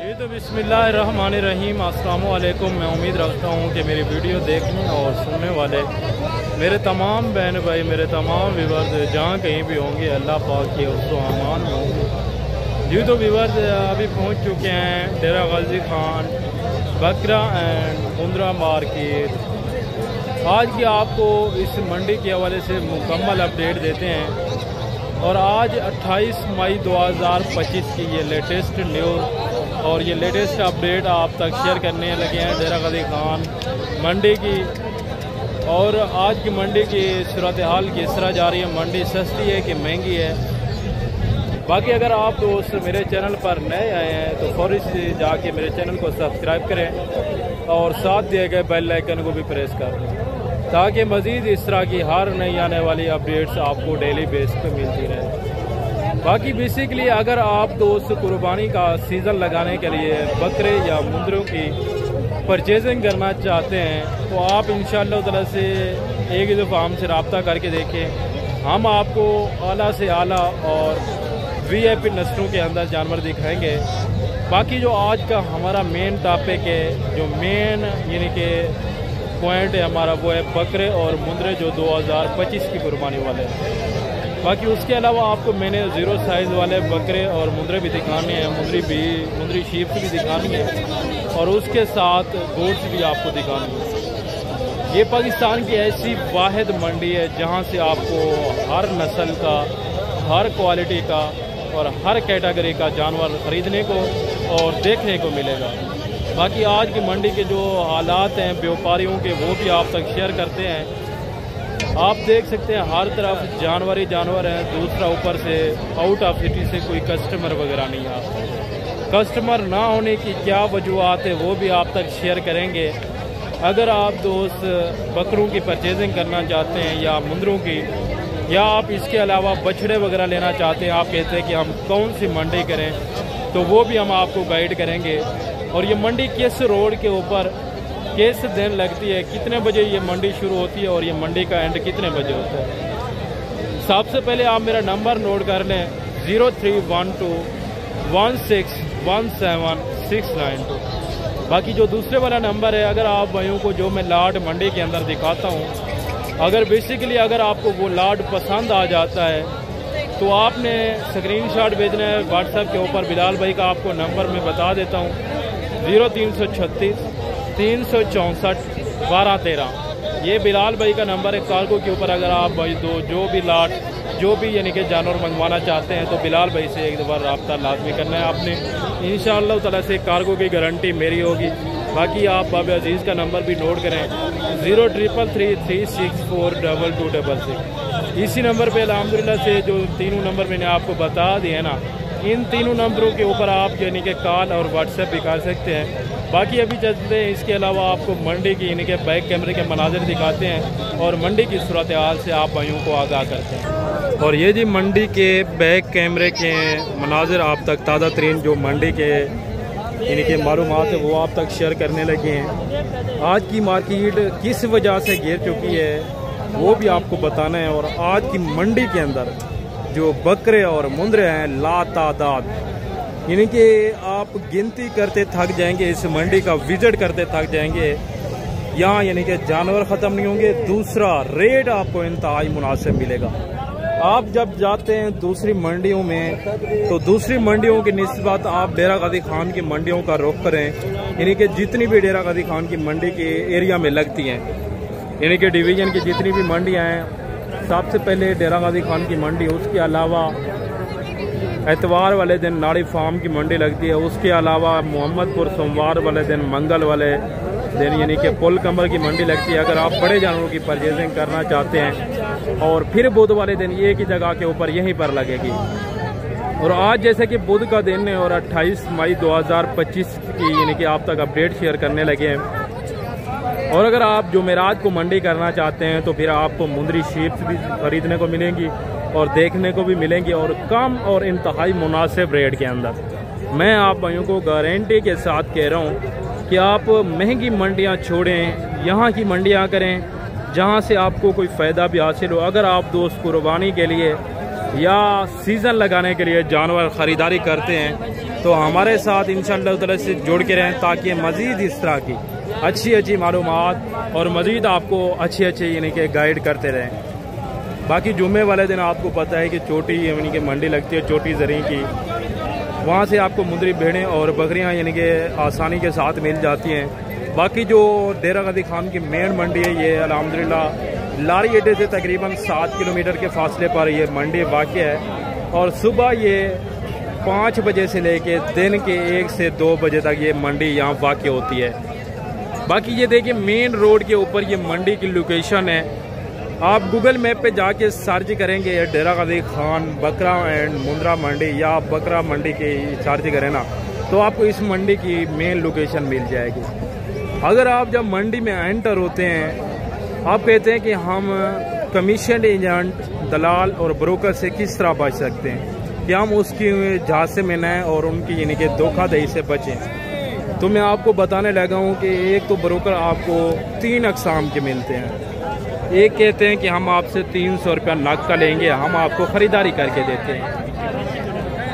जी तो बिस्मिल्लाहिर्रहमानिर्रहीम, अस्सलामु अलैकुम। मैं उम्मीद रखता हूँ कि मेरी वीडियो देखने और सुनने वाले मेरे तमाम बहन भाई, मेरे तमाम व्यूअर्स जहाँ कहीं भी होंगे, अल्लाह पाक के उसको अमान में होंगे। जी तो व्यूअर्स अभी पहुँच चुके हैं डेरा गाजी खान बकरा एंड मुंद्रा मार्केट। आज की आपको इस मंडी के हवाले से मुकम्मल अपडेट देते हैं और आज 28 मई 2025 की ये लेटेस्ट न्यूज़ और ये लेटेस्ट अपडेट आप तक शेयर करने लगे हैं डेरा गाजी खान मंडी की। और आज की मंडी की सूरत हाल किस तरह जा रही है, मंडी सस्ती है कि महंगी है। बाकी अगर आप दोस्त मेरे चैनल पर नए आए हैं तो फौरी से जाके मेरे चैनल को सब्सक्राइब करें और साथ दिए गए बेल आइकन को भी प्रेस कर दें ताकि मज़ीद इस तरह की हर नई आने वाली अपडेट्स आपको डेली बेस पे मिलती रहे। बाकी बेसिकली अगर आप दोस्त कुर्बानी का सीज़न लगाने के लिए बकरे या मुंदरों की परचेजिंग करना चाहते हैं तो आप इंशाअल्लाह ताला से एक ही दफ़ा हमसे रब्ता करके देखें। हम आपको आला से आला और VIP नस्लों के अंदर जानवर दिखाएंगे। बाकी जो आज का हमारा मेन टॉपिक है, जो मेन यानी कि पॉइंट है हमारा, वो है बकरे और मुंदरे जो 2025 की कुर्बानी वाले हैं। बाकी उसके अलावा आपको मैंने 0 साइज़ वाले बकरे और मुंदरे भी दिखाने हैं, मुंदरी शीप भी दिखानी है और उसके साथ गोट्स भी आपको दिखानी है। ये पाकिस्तान की ऐसी वाहिद मंडी है जहाँ से आपको हर नस्ल का, हर क्वालिटी का और हर कैटेगरी का जानवर ख़रीदने को और देखने को मिलेगा। बाकी आज की मंडी के जो हालात हैं व्यापारियों के, वो भी आप तक शेयर करते हैं। आप देख सकते हैं हर तरफ जानवर ही जानवर हैं। दूसरा ऊपर से आउट ऑफ सिटी से कोई कस्टमर वगैरह नहीं आता। कस्टमर ना होने की क्या वजूहत है वो भी आप तक शेयर करेंगे। अगर आप दोस्त बकरों की परचेजिंग करना चाहते हैं या मुंदरों की, या आप इसके अलावा बछड़े वगैरह लेना चाहते हैं, आप कहते हैं कि हम कौन सी मंडी करें, तो वो भी हम आपको गाइड करेंगे। और ये मंडी किस रोड के ऊपर किस दिन लगती है, कितने बजे ये मंडी शुरू होती है और ये मंडी का एंड कितने बजे होता है। सबसे पहले आप मेरा नंबर नोट कर लें 0312161769। बाकी जो दूसरे वाला नंबर है, अगर आप भाइयों को जो मैं लाट मंडी के अंदर दिखाता हूँ, अगर बेसिकली अगर आपको वो लाट पसंद आ जाता है तो आपने स्क्रीनशॉट भेजना है व्हाट्सएप के ऊपर। बिलाल भाई का आपको नंबर मैं बता देता हूँ 0336 364 1213। ये बिलाल भाई का नंबर है। कार्गो के ऊपर अगर आप भाई जो भी लाट जो भी यानी कि जानवर मंगवाना चाहते हैं तो बिलाल भाई से एक बार रब्ता लाजमी करना है आपने। इंशाअल्लाह ताला से कार्गो की गारंटी मेरी होगी। बाकी आप बाबे अजीज़ का नंबर भी नोट करें 033336422266। इसी नंबर पे अल्हम्दुलिल्लाह से जो तीनों नंबर मैंने आपको बता दिए ना, इन तीनों नंबरों के ऊपर आप यानी कि कॉल और व्हाट्सएप भी कर सकते हैं। बाकी अभी चलते हैं, इसके अलावा आपको मंडी की यानी कि बैक कैमरे के मनाजिर दिखाते हैं और मंडी की सूरत हाल से आप भाइयों को आगाह करते हैं। और ये जी मंडी के बैक कैमरे के मनाजिर आप तक ताज़ा तरीन जो मंडी के यानी कि मालूमात है वो आप तक शेयर करने लगे हैं। आज की मार्केट किस वजह से गिर चुकी है वो भी आपको बताना है। और आज की मंडी के अंदर जो बकरे और मुंदरे हैं लातादाद, यानी कि आप गिनती करते थक जाएंगे, इस मंडी का विजिट करते थक जाएंगे। यहाँ यानी कि जानवर ख़त्म नहीं होंगे। दूसरा रेट आपको इंतहाई मुनासिब मिलेगा। आप जब जाते हैं दूसरी मंडियों में तो दूसरी मंडियों की निस्बत आप डेरा गाजी खान की मंडियों का रुख करें। यानी कि जितनी भी डेरा गाजी खान की मंडी के एरिया में लगती हैं, यानी कि डिवीज़न की जितनी भी मंडियाँ हैं, सबसे पहले डेरा गाजी खान की मंडी, उसके अलावा एतवार वाले दिन नाड़ी फार्म की मंडी लगती है, उसके अलावा मोहम्मदपुर सोमवार वाले दिन, मंगल वाले दिन यानी कि पुल कमर की मंडी लगती है अगर आप बड़े जानवरों की परचेजिंग करना चाहते हैं। और फिर बुध वाले दिन एक ही जगह के ऊपर यहीं पर लगेगी। और आज जैसे कि बुध का दिन है और 28 मई 2025 की यानी कि आप तक अपडेट शेयर करने लगे हैं। और अगर आप जुमेरात को मंडी करना चाहते हैं तो फिर आपको मुंदरी शीप्स भी खरीदने को मिलेंगी और देखने को भी मिलेंगी और कम और इंतहाई मुनासिब रेट के अंदर। मैं आप भाइयों को गारंटी के साथ कह रहा हूँ कि आप महंगी मंडियाँ छोड़ें, यहाँ की मंडियाँ करें जहाँ से आपको कोई फ़ायदा भी हासिल हो। अगर आप कुर्बानी के लिए या सीज़न लगाने के लिए जानवर ख़रीदारी करते हैं तो हमारे साथ इंशाअल्लाह ताला से जुड़ के रहें ताकि मज़ीद इस तरह की अच्छी मालूमात और मज़ीद आपको अच्छे यानी कि गाइड करते रहें। बाकी जुम्मे वाले दिन आपको पता है कि चोटी यानी कि मंडी लगती है चोटी ज़री की, वहाँ से आपको मुंदरी भेड़ें और बकरियाँ यानी कि आसानी के साथ मिल जाती हैं। बाकी जो डेरा गाजी खान की मेन मंडी है ये अल्हम्दुलिल्लाह लारी अड्डे से तकरीबन 7 किलोमीटर के फासले पर ये मंडी वाक़ है और सुबह ये 5 बजे से लेके दिन के 1 से 2 बजे तक ये मंडी यहाँ वाक़ होती है। बाकी ये देखिए मेन रोड के ऊपर ये मंडी की लोकेशन है। आप गूगल मैप पे जाके सर्च करेंगे डेरा गाजी खान बकरा एंड मुंद्रा मंडी या बकरा मंडी की सर्च करें ना तो आपको इस मंडी की मेन लोकेशन मिल जाएगी। अगर आप जब मंडी में एंटर होते हैं आप कहते हैं कि हम कमीशन एजेंट दलाल और ब्रोकर से किस तरह बच सकते हैं कि हम उसकी झांसे में न और उनकी यानी कि धोखाधड़ी से बचें, तो मैं आपको बताने लगा हूँ कि एक तो ब्रोकर आपको 3 अक़साम के मिलते हैं। एक कहते हैं कि हम आपसे 300 रुपया नक़द का लेंगे, हम आपको ख़रीदारी करके देते हैं,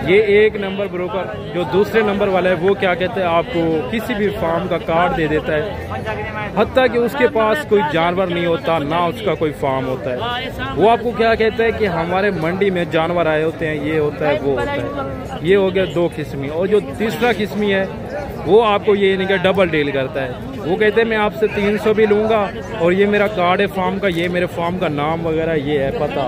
ये एक नंबर ब्रोकर। जो दूसरे नंबर वाला है वो क्या कहते हैं आपको किसी भी फार्म का कार्ड दे देता है, हत्ता कि उसके पास कोई जानवर नहीं होता ना उसका कोई फार्म होता है। वो आपको क्या कहता है कि हमारे मंडी में जानवर आए होते हैं, ये होता है वो होता है। ये हो गया 2 किस्मी। और जो तीसरा किस्मी है वो आपको ये नहीं कि डबल डील करता है। वो कहते हैं मैं आपसे 300 भी लूँगा और ये मेरा कार्ड है फार्म का, ये मेरे फार्म का नाम वगैरह ये है पता।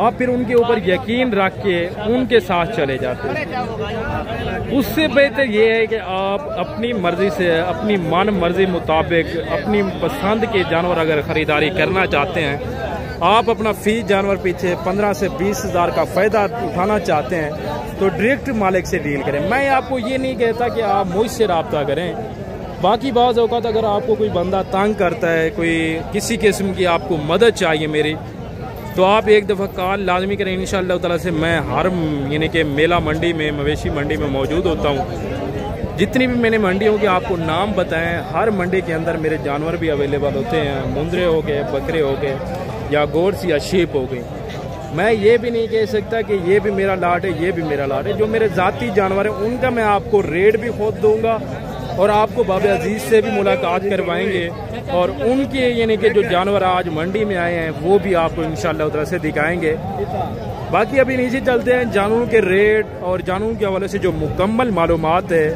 आप फिर उनके ऊपर यकीन रख के उनके साथ चले जाते हैं। उससे बेहतर ये है कि आप अपनी मर्ज़ी से अपनी मन मर्ज़ी मुताबिक अपनी पसंद के जानवर अगर ख़रीदारी करना चाहते हैं, आप अपना फ़ी जानवर पीछे 15 से 20 हज़ार का फ़ायदा उठाना चाहते हैं तो डायरेक्ट मालिक से डील करें। मैं आपको ये नहीं कहता कि आप मुझसे रब्ता करें। बाकी बाज़ औक़ात अगर आपको कोई बंदा तंग करता है, कोई किसी किस्म की आपको मदद चाहिए मेरी, तो आप एक दफ़ा कॉल लाजमी करें। इंशाअल्लाह ताला से मैं हर यानी कि मेला मंडी में मवेशी मंडी में मौजूद होता हूँ। जितनी भी मैंने मंडियों के आपको नाम बताएं, हर मंडी के अंदर मेरे जानवर भी अवेलेबल होते हैं। मुंदरे हो गए, बकरे हो गए या गोट्स या शीप हो गई। मैं ये भी नहीं कह सकता कि ये भी मेरा लाट है ये भी मेरा लाट है। जो मेरे ज़ाती जानवर हैं उनका मैं आपको रेट भी खुद दूंगा और आपको बाबे अजीज़ से भी मुलाकात करवाएंगे और उनके यानी कि जो जानवर आज मंडी में आए हैं वो भी आपको इंशाअल्लाह ताला से दिखाएंगे। बाकी अभी नीचे चलते हैं, जानवरों के रेट और जानवरों के हवाले से जो मुकम्मल मालूमात है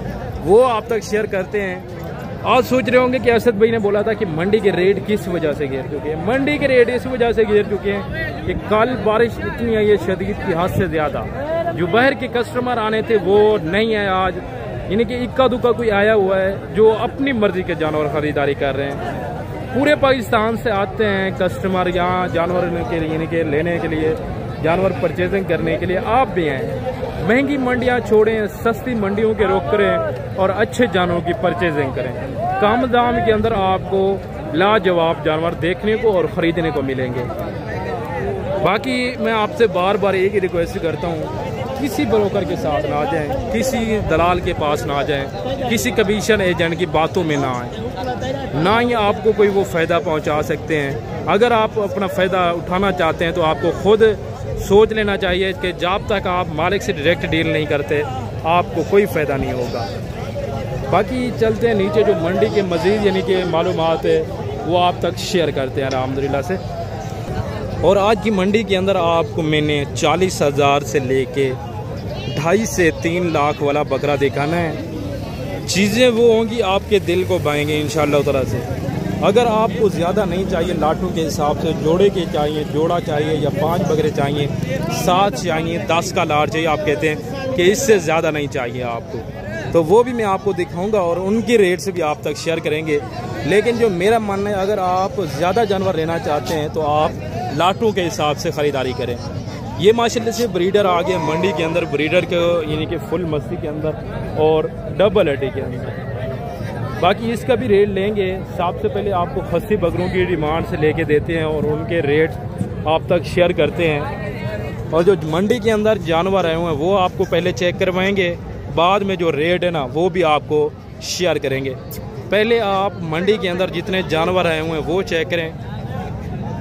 वो आप तक शेयर करते हैं। आज सोच रहे होंगे कि असद भाई ने बोला था कि मंडी के रेट किस वजह से गिर चुके हैं। मंडी के रेट इस वजह से गिर चुके हैं कि कल बारिश इतनी आई है शदीद की हद से ज़्यादा। जो बाहर के कस्टमर आने थे वो नहीं आए आज, यानी कि इक्का दुक्का कोई आया हुआ है जो अपनी मर्जी के जानवर ख़रीदारी कर रहे हैं। पूरे पाकिस्तान से आते हैं कस्टमर यहाँ जानवर के यानी कि लेने के लिए, जानवर परचेजिंग करने के लिए। आप भी हैं, महंगी मंडियाँ छोड़ें, सस्ती मंडियों के रुख करें और अच्छे जानवरों की परचेजिंग करें। कम दाम के अंदर आपको लाजवाब जानवर देखने को और ख़रीदने को मिलेंगे। बाकी मैं आपसे बार बार एक ही रिक्वेस्ट करता हूँ, किसी ब्रोकर के साथ ना जाएं, किसी दलाल के पास ना जाएं, किसी कमीशन एजेंट की बातों में ना आएं। ना ही आपको कोई वो फ़ायदा पहुँचा सकते हैं। अगर आप अपना फ़ायदा उठाना चाहते हैं तो आपको खुद सोच लेना चाहिए कि जब तक आप मालिक से डायरेक्ट डील नहीं करते आपको कोई फ़ायदा नहीं होगा। बाकी चलते हैं नीचे, जो मंडी के मज़ीद यानी कि मालूमात है वो आप तक शेयर करते हैं अल्हम्दुलिल्लाह से। और आज की मंडी के अंदर आपको मैंने 40,000 से लेके 2.5 से 3 लाख वाला बकरा दिखाना है। चीज़ें वो होंगी आपके दिल को भाएंगे इंशाअल्लाह ताला से। अगर आपको ज़्यादा नहीं चाहिए, लाटों के हिसाब से जोड़े के चाहिए, जोड़ा चाहिए या 5 बकरे चाहिए, 7 चाहिए, 10 का लाट चाहिए, आप कहते हैं कि इससे ज़्यादा नहीं चाहिए आपको, तो वो भी मैं आपको दिखाऊंगा और उनके रेट से भी आप तक शेयर करेंगे। लेकिन जो मेरा मानना है, अगर आप ज़्यादा जानवर लेना चाहते हैं तो आप लाटों के हिसाब से ख़रीदारी करें। ये माशाल्लाह से ब्रीडर आ गया मंडी के अंदर, ब्रीडर के यानी कि फुल मस्ती के अंदर और डबल अड्डे के अंदर। बाकी इसका भी रेट लेंगे। सबसे पहले आपको खस्सी बकरों की डिमांड से लेके देते हैं और उनके रेट आप तक शेयर करते हैं। और जो मंडी के अंदर जानवर आए हुए हैं वो आपको पहले चेक करवाएंगे, बाद में जो रेट है ना वो भी आपको शेयर करेंगे। पहले आप मंडी के अंदर जितने जानवर आए हुए हैं वो चेक करें।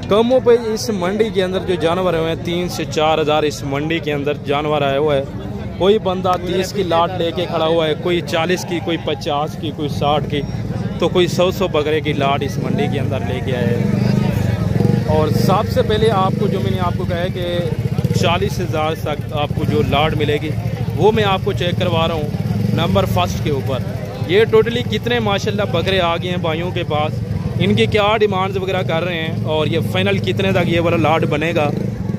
कमों पे इस मंडी के अंदर जो जानवर आए हुए हैं 3 से 4 हज़ार इस मंडी के अंदर जानवर आए हुए हैं। कोई बंदा 30 की लाट लेके खड़ा हुआ है, कोई 40 की, कोई 50 की, कोई 60 की, तो कोई 100 बकरे की लाट इस मंडी के अंदर लेके आए। और सबसे पहले आपको जो मैंने आपको कहा है कि 40,000 तक आपको जो लाट मिलेगी वो मैं आपको चेक करवा रहा हूँ नंबर फर्स्ट के ऊपर। ये टोटली कितने माशाल्लाह बकरे आ गए हैं भाइयों के पास, इनकी क्या डिमांड्स वगैरह कर रहे हैं और ये फाइनल कितने तक ये वाला लाट बनेगा,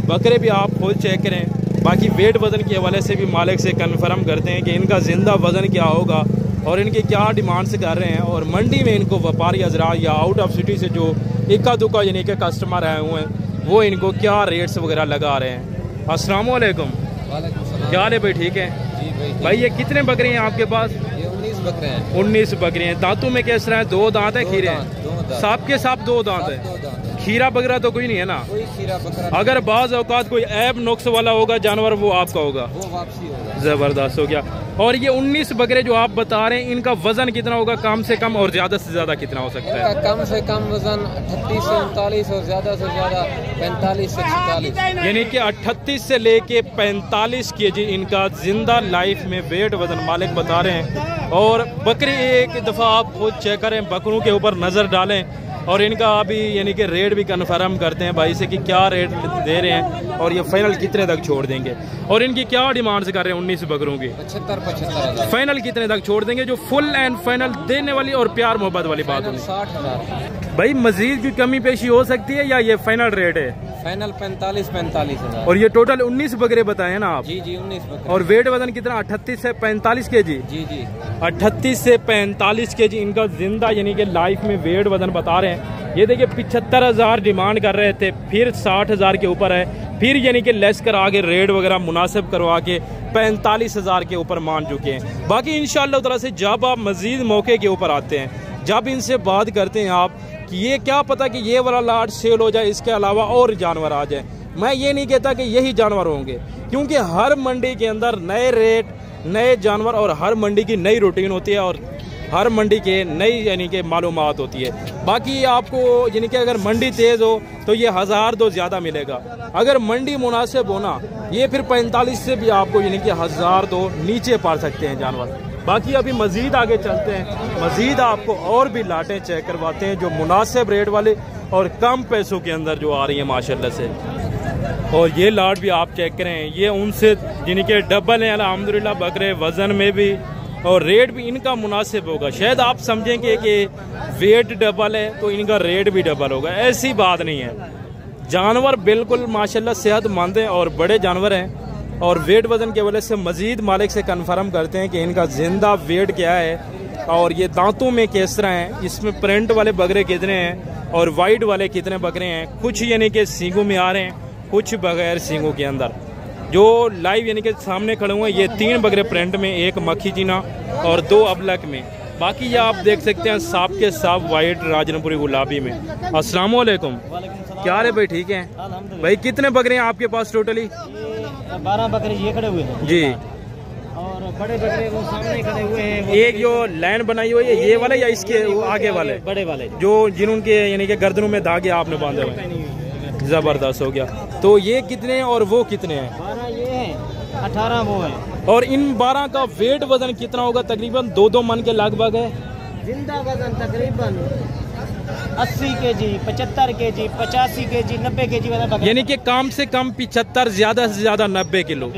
बकरे भी आप खुद चेक करें। बाकी वेट वज़न के हवाले से भी मालिक से कन्फर्म करते हैं कि इनका ज़िंदा वज़न क्या होगा और इनकी क्या डिमांड्स कर रहे हैं। और मंडी में इनको व्यापारी हज़रात या आउट ऑफ सिटी से जो इक्का दुक्का यानी कि कस्टमर आए हुए हैं वो इनको क्या रेट्स वगैरह लगा रहे हैं। अस्सलाम वालेकुम। क्या हाल है भाई, ठीक है जी भाई। ये कितने बकरे हैं आपके पास? ये 19 बकरे हैं। 19 बकरे हैं। दांतों में कैसा है? 2 दांत है, खीरे साफ के साफ 2 दांत है, खीरा बकरा तो कोई नहीं है ना? कोई खीरा बकरा। अगर बाज़ औकात कोई ऐब नुक्स वाला होगा जानवर वो आपका होगा, वो वापसी होगा। ज़बरदस्त हो गया। और ये 19 बकरे जो आप बता रहे हैं इनका वजन कितना होगा कम से कम और ज़्यादा से ज़्यादा कितना हो सकता है? कम से कम वजन 38 से 39 और ज़्यादा से ज़्यादा 45 से 46, यानी कि 38 से लेके 45 kg इनका जिंदा लाइफ में वेट वजन मालिक बता रहे हैं। और बकरी एक दफ़ा आप खुद चेक करें, बकरों के ऊपर नज़र डालें और इनका अभी यानी कि रेट भी कन्फर्म करते हैं भाई से कि क्या रेट दे रहे हैं और ये फाइनल कितने तक छोड़ देंगे और इनकी क्या डिमांड्स कर रहे हैं 19 बकरों की। 75,000 फाइनल कितने तक छोड़ देंगे जो फुल एंड फाइनल देने वाली और प्यार मोहब्बत वाली बात होगी? 60,000। भाई मजीद की कमी पेशी हो सकती है या ये फाइनल रेट है? फाइनल 45,000। और ये टोटल 19 बकरे बताए हैं ना आप? जी 19 बकरे। और वेट वजन कितना? 38 से 45 kg। जी 38 से 45 kg इनका जिंदा यानी कि लाइफ में वेट वजन बता रहे हैं। ये देखिए 75,000 डिमांड कर रहे थे, फिर 60,000 के ऊपर है, फिर यानी कि लेस करा के रेट वगैरह मुनासिब करवा के 45,000 के ऊपर मान चुके हैं। बाकी इंशाअल्लाह ताला से जब आप मजीद मौके के ऊपर आते हैं, जब इनसे बात करते हैं आप कि ये क्या पता कि ये वाला लाट सेल हो जाए, इसके अलावा और जानवर आ जाए। मैं ये नहीं कहता कि यही जानवर होंगे, क्योंकि हर मंडी के अंदर नए रेट, नए जानवर और हर मंडी की नई रूटीन होती है और हर मंडी के नई यानी कि मालूमात होती है। बाकी आपको यानी कि अगर मंडी तेज़ हो तो ये 1000 तो ज़्यादा मिलेगा, अगर मंडी मुनासिब होना ये फिर 45 से भी आपको यानी कि 1000 तो नीचे पा सकते हैं जानवर। बाकी अभी मज़ीद आगे चलते हैं, मज़ीद आपको और भी लाटें चेक करवाते हैं जो मुनासिब रेट वाले और कम पैसों के अंदर जो आ रही है माशाल्लाह से। और ये लाट भी आप चेक करें, ये उनसे जिनके डबल हैं अल्हम्दुलिल्लाह बकरे, वज़न में भी और रेट भी इनका मुनासिब होगा। शायद आप समझेंगे कि वेट डबल है तो इनका रेट भी डबल होगा, ऐसी बात नहीं है। जानवर बिल्कुल माशाल्लाह सेहतमंद हैं और बड़े जानवर हैं और वेट वज़न के वजह से मज़ीद मालिक से कन्फर्म करते हैं कि इनका जिंदा वेट क्या है और ये दांतों में किस तरह हैं, इसमें प्रिंट वाले बकरे कितने हैं और वाइट वाले कितने बकरे हैं। कुछ यानी कि सींगों में आ रहे हैं, कुछ बगैर सींगों के अंदर। जो लाइव यानी कि सामने खड़े हुए हैं ये 3 बकरे प्रिंट में, 1 मक्खी चीना और 2 अबलक में। बाकी ये आप देख सकते हैं साफ के साफ वाइट राजनपुरी गुलाबी में। अस्सलाम वालेकुम। क्या है भाई, ठीक है भाई। कितने बकरे हैं आपके पास टोटली? 12 बकरे ये खड़े हुए हैं जी, और बड़े बकरे वो सामने खड़े हुए हैं। एक जो लाइन बनाई हुई है ये वाले या इसके आगे वाले? बड़े वाले जो जिनके यानी कि गर्दनों में धागे आपने बांधे हुए हैं। जबरदस्त हो गया। तो ये कितने हैं और वो कितने हैं? 12 ये हैं, 18 वो हैं। और इन 12 का वेट वजन कितना होगा? तकरीबन 2-2 मन के लगभग है। जिंदा वजन तकरीबन 80 kg, 75 kg, 85 kg, 90 kg वाला बकरा, यानी कि कम से कम 75, ज्यादा से ज्यादा 90 किलो।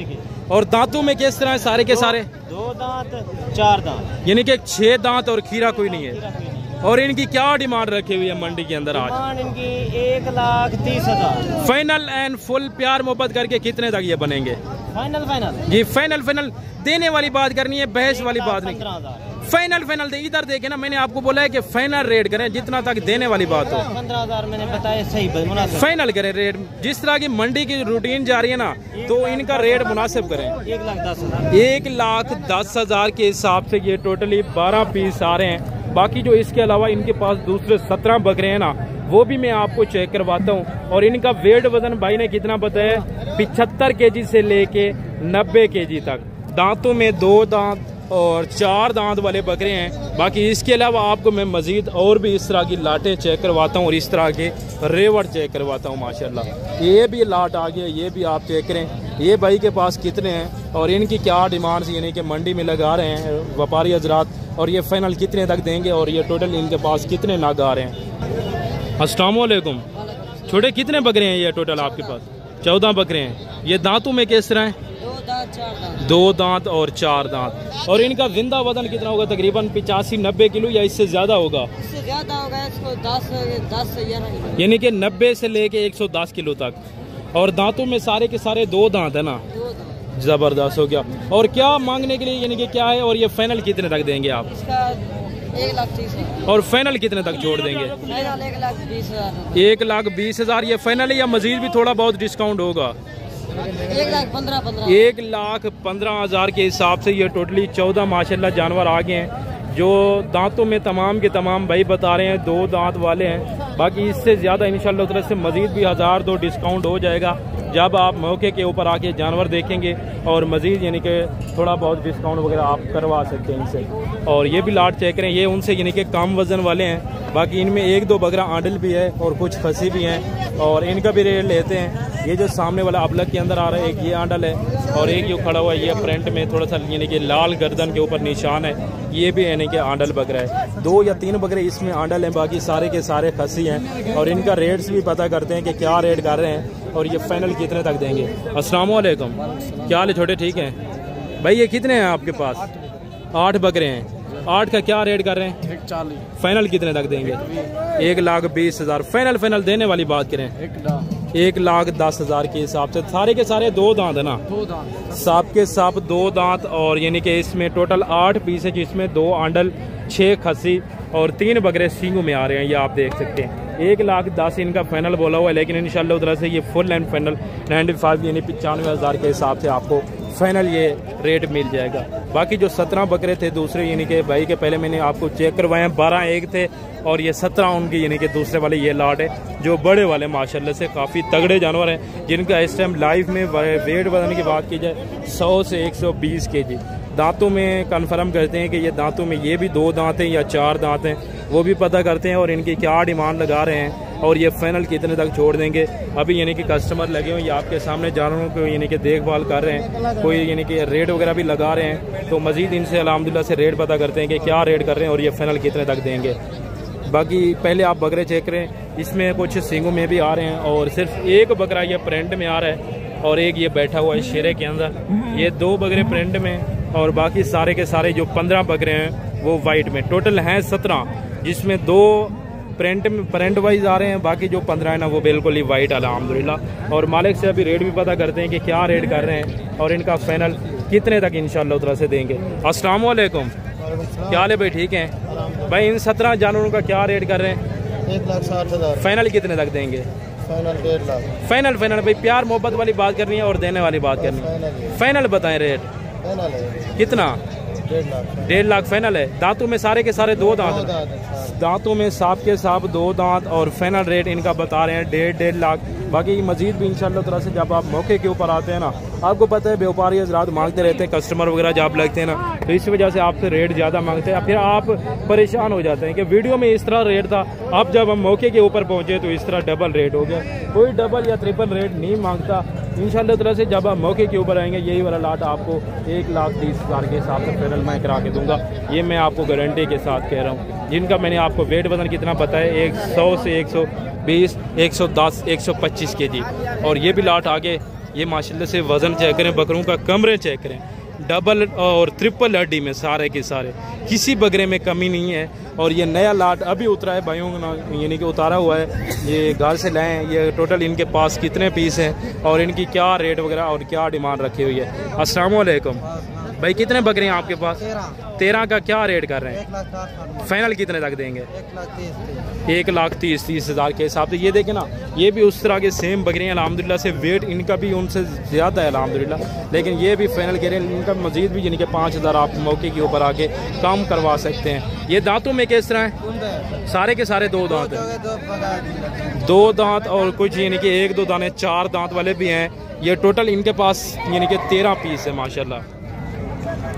और दांतों में किस तरह है सारे के सारे? 2 दांत 4 दांत, यानी कि 6 दांत और खीरा कोई नहीं है। और इनकी क्या डिमांड रखी हुई है मंडी के अंदर आज? डिमांड इनकी 1,30,000। फाइनल एंड फुल प्यार मोहब्बत करके कितने तक ये बनेंगे? फाइनल जी फाइनल देने वाली बात करनी है, बहस वाली बात नहीं। 15,000 फाइनल दे। इधर देखे ना, मैंने आपको बोला है कि फाइनल रेट करें, जितना तक देने वाली बात हो। 15,000 मैंने बताया, सही मुनासिब फाइनल करें रेट। जिस तरह की मंडी की रूटीन जा रही है ना, तो इनका रेट मुनासिब करें। 1,10,000। 1,10,000 के हिसाब से ये टोटली 12 पीस आ रहे हैं। बाकी जो इसके अलावा इनके पास दूसरे 17 बकरे हैं ना, वो भी मैं आपको चेक करवाता हूँ। और इनका वेट वजन भाई ने कितना बताया? 75 kg से लेके 90 kg तक। दांतों में 2 दांत और 4 दांत वाले बकरे हैं। बाकी इसके अलावा आपको मैं मजीद और भी इस तरह की लाटें चेक करवाता हूँ और इस तरह के रेवड़ चेक करवाता हूँ। माशाल्लाह ये भी लाट आ गया, ये भी आप चेक करें। ये भाई के पास कितने हैं और इनकी क्या डिमांड्स यानी कि मंडी में लगा रहे हैं व्यापारी हजरात, और ये फाइनल कितने तक देंगे और ये टोटल इनके पास कितने नाग आ रहे हैं। अस्सलाम वालेकुम। छोटे कितने बकरे हैं ये टोटल आपके पास? 14 बकरे हैं। ये दांतों में किस तरह हैं? 2 दांत और 4 दांत। और इनका जिंदा वजन कितना होगा? तकरीबन 85-90 किलो या इससे ज़्यादा होगा? इससे ज़्यादा होगा, इसको 10 यानी कि 90 से लेके 110 किलो तक। और दांतों में सारे के सारे 2 दांत है ना? ज़बरदस्त हो गया। और क्या मांगने के लिए यानी कि क्या है, और ये फाइनल कितने तक देंगे आप? इसका 1,30,000। और फाइनल कितने तक छोड़ देंगे? 1,20,000। 1,20,000 ये फाइनल है या मजीद भी थोड़ा बहुत डिस्काउंट होगा? 1,15,000 के हिसाब से ये टोटली 14 माशाल्लाह जानवर आ गए हैं, जो दांतों में तमाम के तमाम भाई बता रहे हैं 2 दांत वाले हैं। बाकी इससे ज़्यादा इंशाल्लाह ताला से मज़ीद भी 1,000-2 डिस्काउंट हो जाएगा जब आप मौके के ऊपर आके जानवर देखेंगे, और मज़ीद यानी कि थोड़ा बहुत डिस्काउंट वगैरह आप करवा सकते हैं इनसे। और ये भी लाट चेक करें, ये उनसे यानी कि कम वज़न वाले हैं। बाकी इनमें 1-2 बकरा आंडल भी है और कुछ खसी भी हैं, और इनका भी रेट लेते हैं। ये जो सामने वाला अबलग के अंदर आ रहा है, एक ये आंडल है और एक जो खड़ा हुआ है ये फ्रंट में थोड़ा सा यानी कि लाल गर्दन के ऊपर निशान है, ये भी यानी कि आंडल बकरा है। 2 या 3 बकरे इसमें आंडल हैं, बाकी सारे के सारे खसी हैं। और इनका रेट्स भी पता करते हैं कि क्या रेट कर रहे हैं और ये फाइनल कितने तक देंगे। अस्सलाम वालेकुम। क्या हाल है छोटे? ठीक हैं भाई। ये कितने हैं आपके पास? 8 बकरे हैं। 8 का क्या रेट कर रहे हैं? 1,40,000। फाइनल कितने तक देंगे? 1,20,000 फाइनल देने वाली बात करें 1,10,000 के हिसाब से। सारे के सारे 2 दांत है ना? 2 दांत सांप के सांप 2 दांत। और यानी कि इसमें टोटल 8 पीस है, जिसमें 2 आंडल 6 खसी और 3 बकरे सींगों में आ रहे हैं। ये आप देख सकते हैं। 1,10,000 इनका फाइनल बोला हुआ है, लेकिन इंशाल्लाह उधर से ये फुल एंड फाइनल 95 यानी 95,000 के हिसाब से आपको फाइनल ये रेट मिल जाएगा। बाकी जो 17 बकरे थे दूसरे यानी कि भाई के पहले मैंने आपको चेक करवाए हैं, 12 एक थे और ये 17 उनकी यानी कि दूसरे वाले ये लाट है, जो बड़े वाले माशाल्लाह से काफ़ी तगड़े जानवर हैं, जिनका इस टाइम लाइफ में वेट बढ़ाने की बात की जाए 100 से 120 kg। दांतों में कंफर्म करते हैं कि ये दांतों में ये भी 2 दांत हैं या 4 दांत हैं, वो भी पता करते हैं और इनकी क्या डिमांड लगा रहे हैं और ये फाइनल कितने तक छोड़ देंगे। अभी यानी कि कस्टमर लगे हुए, ये आपके सामने जानवरों को यानी कि देखभाल कर रहे हैं, कोई यानी कि रेट वगैरह भी लगा रहे हैं, तो मज़ीद इनसे अल्हम्दुलिल्लाह से रेट पता करते हैं कि क्या रेट कर रहे हैं और ये फाइनल कितने तक देंगे। बाकी पहले आप बकरे चेक करें, इसमें कुछ सींगों में भी आ रहे हैं और सिर्फ एक बकरा ये प्रिंट में आ रहा है और एक ये बैठा हुआ है शेरे के अंदर। ये 2 बकरे प्रिंट में और बाकी सारे के सारे जो 15 बकरे हैं वो वाइट में। टोटल हैं 17, जिसमें 2 प्रिंट वाइज आ रहे हैं, बाकी जो 15 है ना वो बिल्कुल ही वाइट अल्हम्दुलिल्लाह। और मालिक से अभी रेट भी पता करते हैं कि क्या रेट कर रहे हैं और इनका फाइनल कितने तक इंशाल्लाह उधर से देंगे। अस्सलाम वालेकुम। क्या हाल है भाई? ठीक हैं भाई। इन 17 जानवरों का क्या रेट कर रहे हैं? 1,60,000। फाइनल कितने तक देंगे? फाइनल 1.5 लाख। फाइनल भाई, प्यार मोहब्बत वाली बात करनी है और देने वाली बात करनी है। फाइनल बताएं रेट कितना? 1.5 लाख फाइनल है। दांतों में सारे के सारे 2 दांत, दांतों में सांप के सांप 2 दांत और फाइनल रेट इनका बता रहे हैं 1.5 लाख। बाकी मजीद भी इंशाल्लाह तरह से जब आप मौके के ऊपर आते हैं ना, आपको पता है व्यापारी हज़रात मांगते रहते हैं, कस्टमर वगैरह जब लगते हैं ना, तो इस वजह से आपसे रेट ज़्यादा मांगते हैं, फिर आप परेशान हो जाते हैं कि वीडियो में इस तरह रेट था, अब जब हम मौके के ऊपर पहुँचे तो इस तरह डबल रेट हो गया। कोई डबल या ट्रिपल रेट नहीं मांगता। इंशाल्लाह तरह से जब आप मौके के ऊपर आएंगे यही वाला लाट आपको 1,30,000 के हिसाब से फाइनल मैं करा के दूंगा। ये मैं आपको गारंटी के साथ कह रहा हूँ। जिनका मैंने आपको वेट वजन कितना बताया, 100 से 120, 110, 125 kg। और ये भी लाट आगे ये माशाल्लाह से वज़न चेक करें, बकरों का कमरे चेक करें, डबल और ट्रिपल हड्डी में सारे के सारे, किसी बकरे में कमी नहीं है। और ये नया लाट अभी उतरा है भाइयों यानी कि उतारा हुआ है, ये घर से लाएँ। ये टोटल इनके पास कितने पीस हैं और इनकी क्या रेट वगैरह और क्या डिमांड रखी हुई है। अस्सलाम वालेकुम भाई। कितने बकरे हैं आपके पास? 13 का क्या रेट कर रहे हैं? फाइनल कितने तक देंगे? 1,30,000 के हिसाब से। ये देखें ना, ये भी उस तरह के सेम बकरे हैं अल्हम्दुलिल्लाह से, वेट इनका भी उनसे ज़्यादा है अल्हम्दुलिल्लाह, लेकिन ये भी फाइनल कह रहे हैं। इनका मजीद भी यानी कि 5,000 आप मौके के ऊपर आके कम करवा सकते हैं। ये दांतों में किस तरह है? सारे के सारे 2 दांत हैं, 2 दांत और कुछ यानी कि 1-2 दाने 4 दांत वाले भी हैं। ये टोटल इनके पास यानी कि 13 पीस है माशाल्लाह।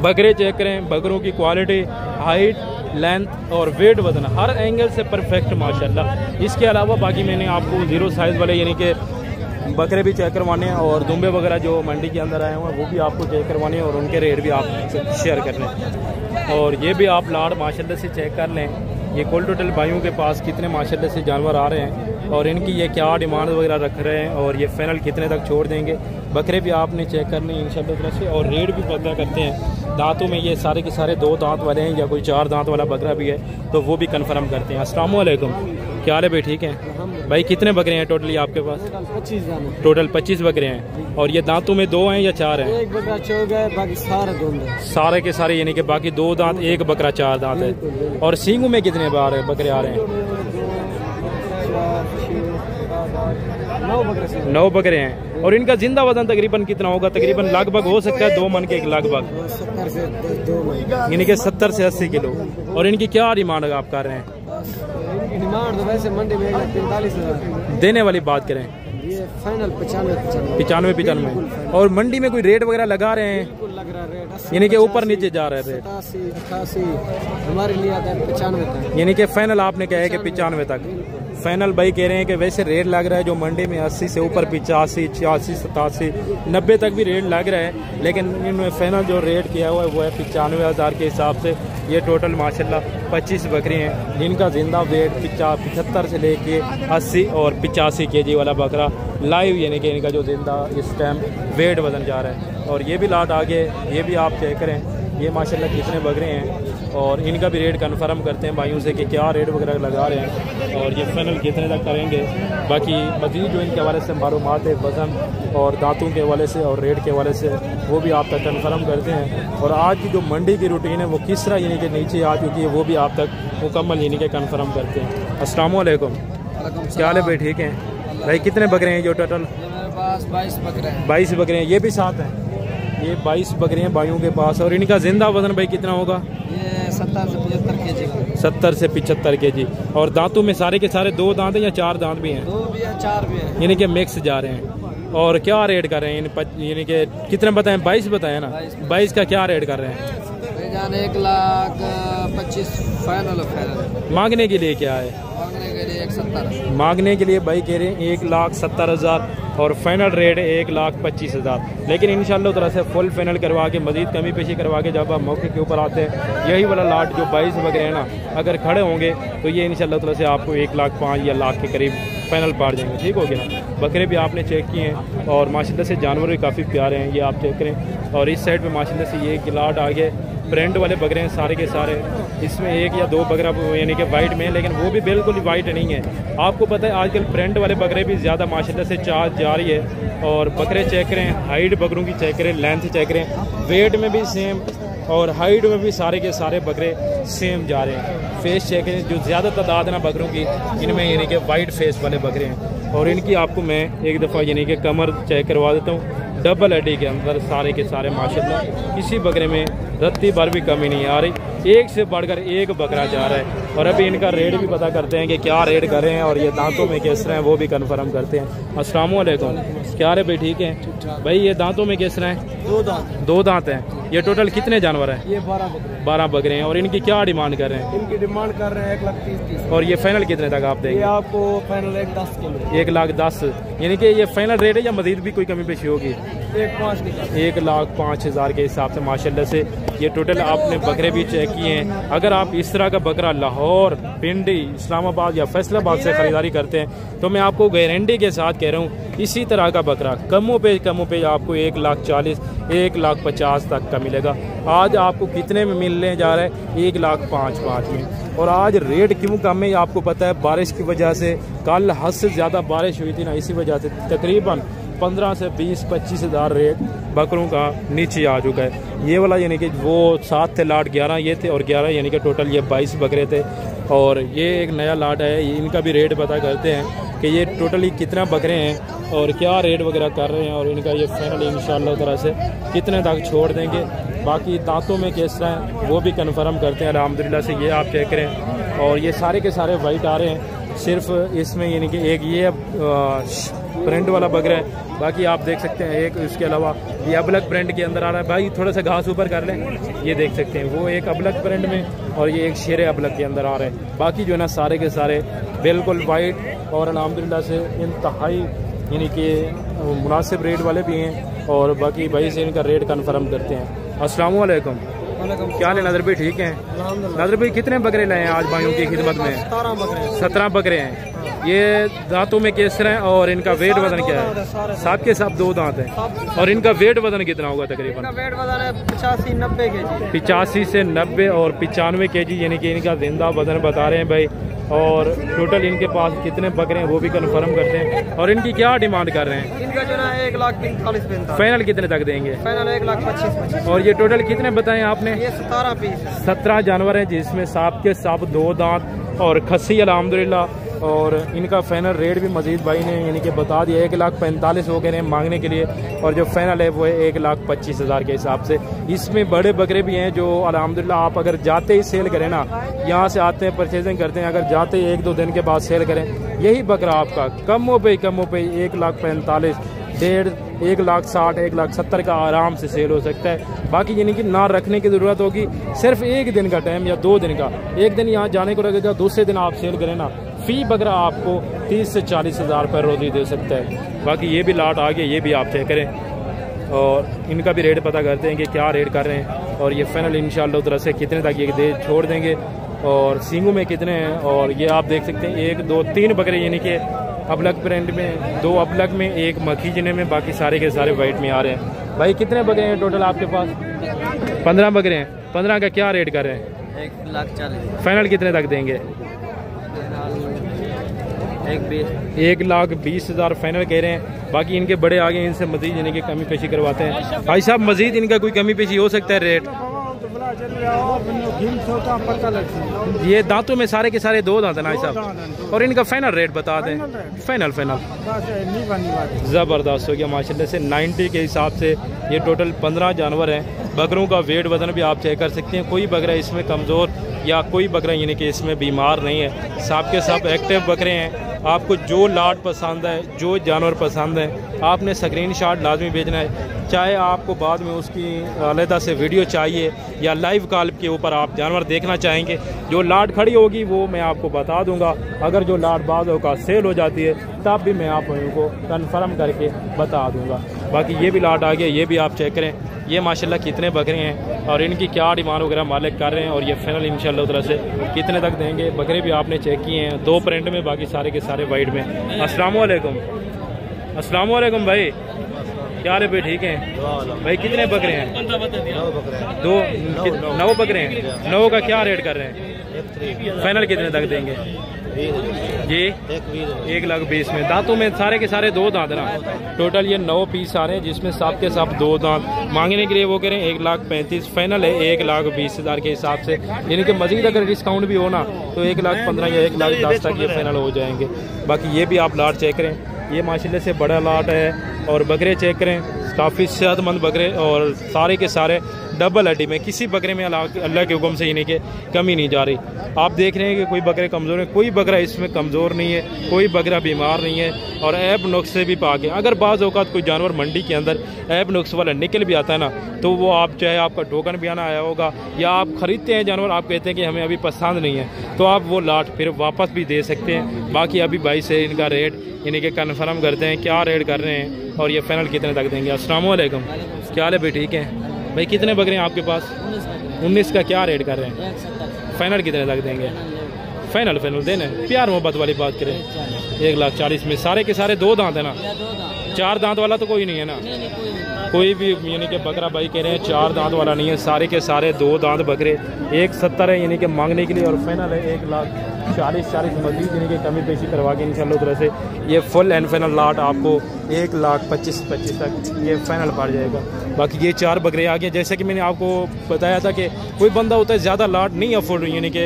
बकरे चेक करें, बकरों की क्वालिटी, हाइट, लेंथ और वेट वजन हर एंगल से परफेक्ट माशाल्लाह। इसके अलावा बाकी मैंने आपको 0 साइज़ वाले यानी कि बकरे भी चेक करवाने हैं और दुम्बे वगैरह जो मंडी के अंदर आए हुए हैं वो भी आपको चेक करवाने हैं और उनके रेट भी आप शेयर करने हैं। और ये भी आप लाड़ माशाल्लाह से चेक कर लें, ये कुल टोटल भाइयों के पास कितने माशाल्लाह से जानवर आ रहे हैं और इनकी ये क्या डिमांड वगैरह रख रहे हैं और ये फाइनल कितने तक छोड़ देंगे। बकरे भी आपने चेक करने इंशाल्लाह तरह से और रेट भी पता करते हैं। दांतों में ये सारे के सारे 2 दांत वाले हैं या कोई 4 दांत वाला बकरा भी है तो वो भी कन्फर्म करते हैं। अस्सलाम वालेकुम, क्या हाल है भाई? ठीक है भाई। कितने बकरे हैं टोटली आपके पास? 25 टोटल 25 बकरे हैं। और ये दांतों में 2 हैं या 4 हैं? एक बकरा चो गए, बाकी सारे दोंदे। सारे के सारे यानी कि बाकी 2 दांत, एक बकरा 4 दांत है। और सींगों में कितने बार बकरे आ रहे हैं? 9 बकरे हैं। और इनका जिंदा वजन तकरीबन कितना होगा? तकरीबन लगभग हो सकता है 2 मन के लगभग, 70 से 2 मन, यानी कि 70 से 80 किलो। और इनकी क्या डिमांड आप कर रहे हैं? डिमांड तो वैसे मंडी में 45,000 देने वाली बात करें, ये फाइनल 95। और मंडी में कोई रेट वगैरह लगा रहे हैं? लग रहा रेट यानी कि ऊपर नीचे जा रहा है रेट? 87, 88 हमारे लिए आता है 95 तक। यानी कि फाइनल आपने कहा है कि 95 तक फाइनल भाई कह रहे हैं कि वैसे रेट लग रहा है जो मंडी में 80 से ऊपर 85, 86, 87, 90 तक भी रेट लग रहा है, लेकिन इन्होंने फाइनल जो रेट किया हुआ है वो है 95,000 के हिसाब से। ये टोटल माशाल्लाह 25 बकरी हैं जिनका जिंदा वेट 75 से लेके 80 और 85 kg वाला बकरा लाइव, यानी कि इनका जो जिंदा इस टाइम वेट वजन जा रहा है। और ये भी लाट आगे, ये भी आप चेक करें, ये माशाल्लाह कितने बकरे हैं और इनका भी रेट कन्फर्म करते हैं भाइयों से कि क्या रेट वगैरह लगा रहे हैं और ये फाइनल कितने तक करेंगे। बाकी मज़ीद जो इनके हवाले से मालूमात है वज़न और दांतों के हवाले से और रेट के हवाले से वो भी आप तक कन्फर्म करते हैं। और आज की जो मंडी की रूटीन है वो किस तरह यानी कि नीचे आ चुकी है वो भी आप तक मुकम्मल यानी कि कन्फर्म करते हैं। अस्सलाम वालेकुम, क्या हाल है भाई? ठीक है भाई। कितने बकरे हैं जो टोटल? मेरे पास 22 बकरे हैं। 22 बकरे हैं, ये भी साथ हैं। ये 22 बकरे हैं भाइयों के पास। और इनका जिंदा वजन भाई कितना होगा? ये 70 से 75 kg। 70 से 75 kg। और दांतों में सारे के सारे 2 दांत हैं या 4 दांत भी हैं? 2 भी है, 4 भी है, यानी कि मिक्स जा रहे हैं। और क्या रेट कर रहे हैं? यानी कि कितने बताएं? 22 बताया ना? 22 का क्या रेट कर रहे हैं? 1,25,000 फाइनल। मांगने के लिए क्या है? मांगने के लिए 170। मांगने के लिए भाई कह रहे हैं 1,70,000 और फाइनल रेट 1,25,000। लेकिन इंशाल्लाह तरह से फुल फाइनल करवा के मजीद कमी पेशी करवा के जब आप मौके के ऊपर आते हैं, यही वाला लाट जो 22 बकरे हैं ना, अगर खड़े होंगे तो ये इंशाल्लाह तरह से आपको 1,05,000 या लाख के करीब फाइनल पार जाएंगे। ठीक हो गया ना? बकरे भी आपने चेक किए हैं और माशाल्लाह से जानवर भी काफ़ी प्यारे हैं, ये आप चेक करें। और इस साइड पे माशाल्लाह से ये लाट आगे प्रिंट वाले बकरे हैं सारे के सारे। इसमें 1 या 2 बकरा यानी कि वाइट में है, लेकिन वो भी बिल्कुल वाइट नहीं है। आपको पता है आजकल प्रिंट वाले बकरे भी ज़्यादा माशाल्लाह से चार्ज जा रही है। और बकरे चेक करें, हाइट बकरों की चेक करें, लेंथ चेक करें, वेट में भी सेम और हाइट में भी सारे के सारे बकरे सेम जा रहे हैं। फेस चेक करें, जो ज़्यादा तादाद है ना बकरों की, इनमें यानी कि वाइट फेस वाले बकरे हैं। और इनकी आपको मैं एक दफ़ा यानी कि कमर चेक करवा देता हूँ। डबल हड्डी के अंदर सारे के सारे माशाल्लाह, किसी बकरे में रत्ती भर भी कमी नहीं आ रही। एक से बढ़कर एक बकरा जा रहा है। और अभी इनका रेट भी पता करते हैं कि क्या रेट कर रहे हैं और ये दांतों में किस तरह है वो भी कन्फर्म करते हैं। अस्सलाम वालेकुम, क्या रे भाई? ठीक है भाई। ये दांतों में किस तरह है? 2 दांत। 2 दांत हैं। ये टोटल कितने जानवर हैं? ये 12 बकरे। 12 बकरे हैं। और इनकी क्या डिमांड कर रहे हैं? इनकी डिमांड कर रहे हैं 1,30,000। और ये फाइनल कितने तक आप देंगे? ये आपको फाइनल 1,10 के लिए। 1,10,000 यानी कि ये फाइनल रेट है या मजीद भी कोई कमी पेशी होगी? 1,05,000 के हिसाब से माशाल्लाह से ये टोटल आपने बकरे भी चेक किए हैं। अगर आप इस तरह का बकरा लाहौर, पिंडी, इस्लामाबाद या फैसलाबाद से ख़रीदारी करते हैं तो मैं आपको गारंटी के साथ कह रहा हूँ इसी तरह का बकरा कमों पे आपको 1,40,000, 1,50,000 तक का मिलेगा। आज आपको कितने में मिलने जा रहा है? 1,05,000 में। और आज रेट क्यों कम है आपको पता है? बारिश की वजह से, कल हद से ज़्यादा बारिश हुई थी ना, इसी वजह से तकरीबन 15 से 20-25 हज़ार रेट बकरों का नीचे आ चुका है। ये वाला यानी कि वो 7 थे लाट, 11 ये थे और 11 यानी कि टोटल ये 22 बकरे थे। और ये एक नया लाट है, इनका भी रेट पता करते हैं कि ये टोटली कितना बकरे हैं और क्या रेट वगैरह कर रहे हैं और इनका ये फाइनल इंशाल्लाह तरह से कितने तक छोड़ देंगे। बाकी दांतों में किस तरह है वो भी कन्फर्म करते हैं अल्हम्दुलिल्लाह से। ये आप चेक करें और ये सारे के सारे वाइट आ रहे हैं। सिर्फ इसमें यानी कि एक ये प्रिंट वाला बकरा है, बाकी आप देख सकते हैं एक इसके अलावा ये अबलग प्रिंट के अंदर आ रहा है। भाई थोड़ा सा घास ऊपर कर लें, ये देख सकते हैं वो एक अबलग प्रिंट में और ये एक शेर अबलग के अंदर आ रहे हैं। बाकी जो है ना सारे के सारे बिल्कुल वाइट और अल्हम्दुलिल्लाह से इंतहाई यानी कि मुनासिब रेट वाले भी हैं और बाकी भाई से इनका रेट कन्फर्म करते हैं। अस्सलाम वालेकुम। क्या हाल है नजर भाई, ठीक हैं? नजर भाई कितने बकरे लाए हैं आज भाइयों की खिदमत में? 17 बकरे हैं। ये दांतों में किस तरह है और इनका वेट वजन क्या है? सब के सब 2 दांत हैं। और इनका वेट वजन कितना होगा तकरीबन? वेट वजन है 85-90 kg। 85 से 90 और 95 kg यानी कि इनका जिंदा वजन बता रहे हैं भाई। और टोटल इनके पास कितने बकरे हैं वो भी कंफर्म करते हैं। और इनकी क्या डिमांड कर रहे हैं? इनका जो ना 1,45,000। फाइनल कितने तक देंगे? फाइनल 1,25,000। और ये टोटल कितने बताएं आपने? ये 17 पीस। 17 जानवर हैं जिसमें सब के सब 2 दांत और खस्सी अल्हम्दुलिल्लाह। और इनका फाइनल रेट भी मजीद भाई ने यानी कि बता दिया 1,45,000 हो गए हैं मांगने के लिए। और जो फाइनल है वो है 1,25,000 के हिसाब से। इसमें बड़े बकरे भी हैं जो अल्हम्दुलिल्लाह आप अगर जाते ही सेल करें ना, यहाँ से आते हैं परचेजिंग करते हैं, अगर जाते ही 1-2 दिन के बाद सेल करें, यही बकरा आपका कम हो पे 1,45,000, 1,60,000, 1,70,000 का आराम से सेल हो सकता है। बाकी यानी कि ना रखने की ज़रूरत होगी, सिर्फ 1 दिन का टाइम या 2 दिन का। 1 दिन यहाँ जाने को लगेगा, दूसरे दिन आप सेल करें ना, फी बकरा आपको 30 से 40 हज़ार रुपये रोज़ी दे सकता है। बाकी ये भी लाट आ गया, ये भी आप चेक करें और इनका भी रेट पता करते हैं कि क्या रेट कर रहे हैं। और ये फाइनल इंशाल्लाह उधर से कितने तक ये दे छोड़ देंगे और सींगों में कितने हैं। और ये आप देख सकते हैं 1, 2, 3 बकरे यानी कि अबलग प्रिंट में, 2 अबलग में, 1 मखीजने में, बाकी सारे के सारे वाइट में आ रहे हैं। भाई कितने बकरे हैं टोटल आपके पास? 15 बकरे हैं। 15 का क्या रेट कर रहे हैं? 1,40,000। फाइनल कितने तक देंगे? 1,20,000 फाइनल कह रहे हैं। बाकी इनके बड़े आगे इनसे मजीद यानी कि कमी पेशी करवाते हैं। भाई साहब मजीद इनका कोई कमी पेशी हो सकता है रेट? ये दांतों में सारे के सारे 2 दांत हैं ना साहब। और इनका फाइनल रेट बता दें। फाइनल ज़बरदस्त हो गया माशाल्लाह से। 90 के हिसाब से ये टोटल 15 जानवर हैं। बकरों का वेट वजन भी आप चेक कर सकते हैं। कोई बकरा इसमें कमज़ोर या कोई बकरा यानी कि इसमें बीमार नहीं है। सब के सब एक्टिव बकरे हैं। आपको जो लाट पसंद है, जो जानवर पसंद है, आपने स्क्रीनशॉट लाजमी भेजना है। चाहे आपको बाद में उसकी अलहदा से वीडियो चाहिए या लाइव कॉल के ऊपर आप जानवर देखना चाहेंगे, जो लाट खड़ी होगी वो मैं आपको बता दूंगा। अगर जो लाट बाज़ों का सेल हो जाती है तब भी मैं आप उनको कन्फर्म करके बता दूंगा। बाकी ये भी लाट आ गया, ये भी आप चेक करें। ये माशाल्लाह कितने बकरे हैं और इनकी क्या डिमांड वगैरह मालिक कर रहे हैं। और ये फाइनल इंशाल्लाह तरह से कितने तक देंगे। बकरे भी आपने चेक किए हैं, 2 प्रिंट में, बाकी सारे के सारे वाइट में। अस्सलाम वालेकुम। अस्सलाम वालेकुम भाई, क्या हाल है भाई, ठीक हैं भाई? कितने बकरे हैं? 9 बकरे हैं। 9 का क्या रेट कर रहे हैं? फाइनल कितने तक देंगे? जी 1,20,000 में। दांतों में सारे के सारे 2 दांत ना। टोटल ये 9 पीस आ रहे हैं जिसमें सब के सब 2 दांत। मांगने के लिए वो कह रहे हैं 1,35,000। फाइनल है 1,20,000 के हिसाब से। यानी कि मजीद अगर डिस्काउंट भी हो ना तो 1,15,000 या 1,10,000 तक ये फाइनल हो जाएंगे। बाकी ये भी आप लाट चेक करें, ये माशाल्लाह से बड़ा लाट है। और बकरे चेक करें, काफ़ी सेहतमंद बकरे और सारे के सारे डबल हड्डी में। किसी बकरे में अल्लाह के हुक्म से यानी कि कमी नहीं जा रही। आप देख रहे हैं कि कोई बकरे कमज़ोर है, कोई बकरा इसमें कमज़ोर नहीं है, कोई बकरा बीमार नहीं है। और ऐब नुक्स से भी पाके, अगर बाज़ औक़ात कोई जानवर मंडी के अंदर ऐब नुक्स वाला निकल भी आता है ना, तो वो आप चाहे आपका टोकन भी आना आया होगा या आप ख़रीदते हैं जानवर, आप कहते हैं कि हमें अभी पसंद नहीं है, तो आप वो लाट फिर वापस भी दे सकते हैं। बाकी अभी भाई से इनका रेट यानी कि कन्फर्म करते हैं क्या रेट कर रहे हैं और ये फाइनल कितने तक देंगे। अस्सलाम वालेकुम, क्या हाल है भाई, ठीक है भाई? कितने बकरे हैं आपके पास? 19 का क्या रेट कर रहे हैं? फाइनल कितने तक देंगे? फाइनल देने, प्यार मोहब्बत वाली बात करें। 1,40,000 में। सारे के सारे 2 दांत है ना? 4 दांत वाला तो कोई नहीं है ना? कोई भी यानी कि बकरा भाई कह रहे हैं 4 दांत वाला नहीं है, सारे के सारे 2 दांत बकरे। 1,70,000 है यानी कि मांगने के लिए और फाइनल है 1,40,000 मजीद यानी कि कमी पेशी करवा के इंशाल्लाह तरह से ये फुल एंड फाइनल लाट आपको 1,25,000 तक ये फाइनल पड़ जाएगा। बाकी ये 4 बकरे आ गए। जैसे कि मैंने आपको बताया था कि कोई बंदा होता है ज़्यादा लाट नहीं अफोर्ड यानी कि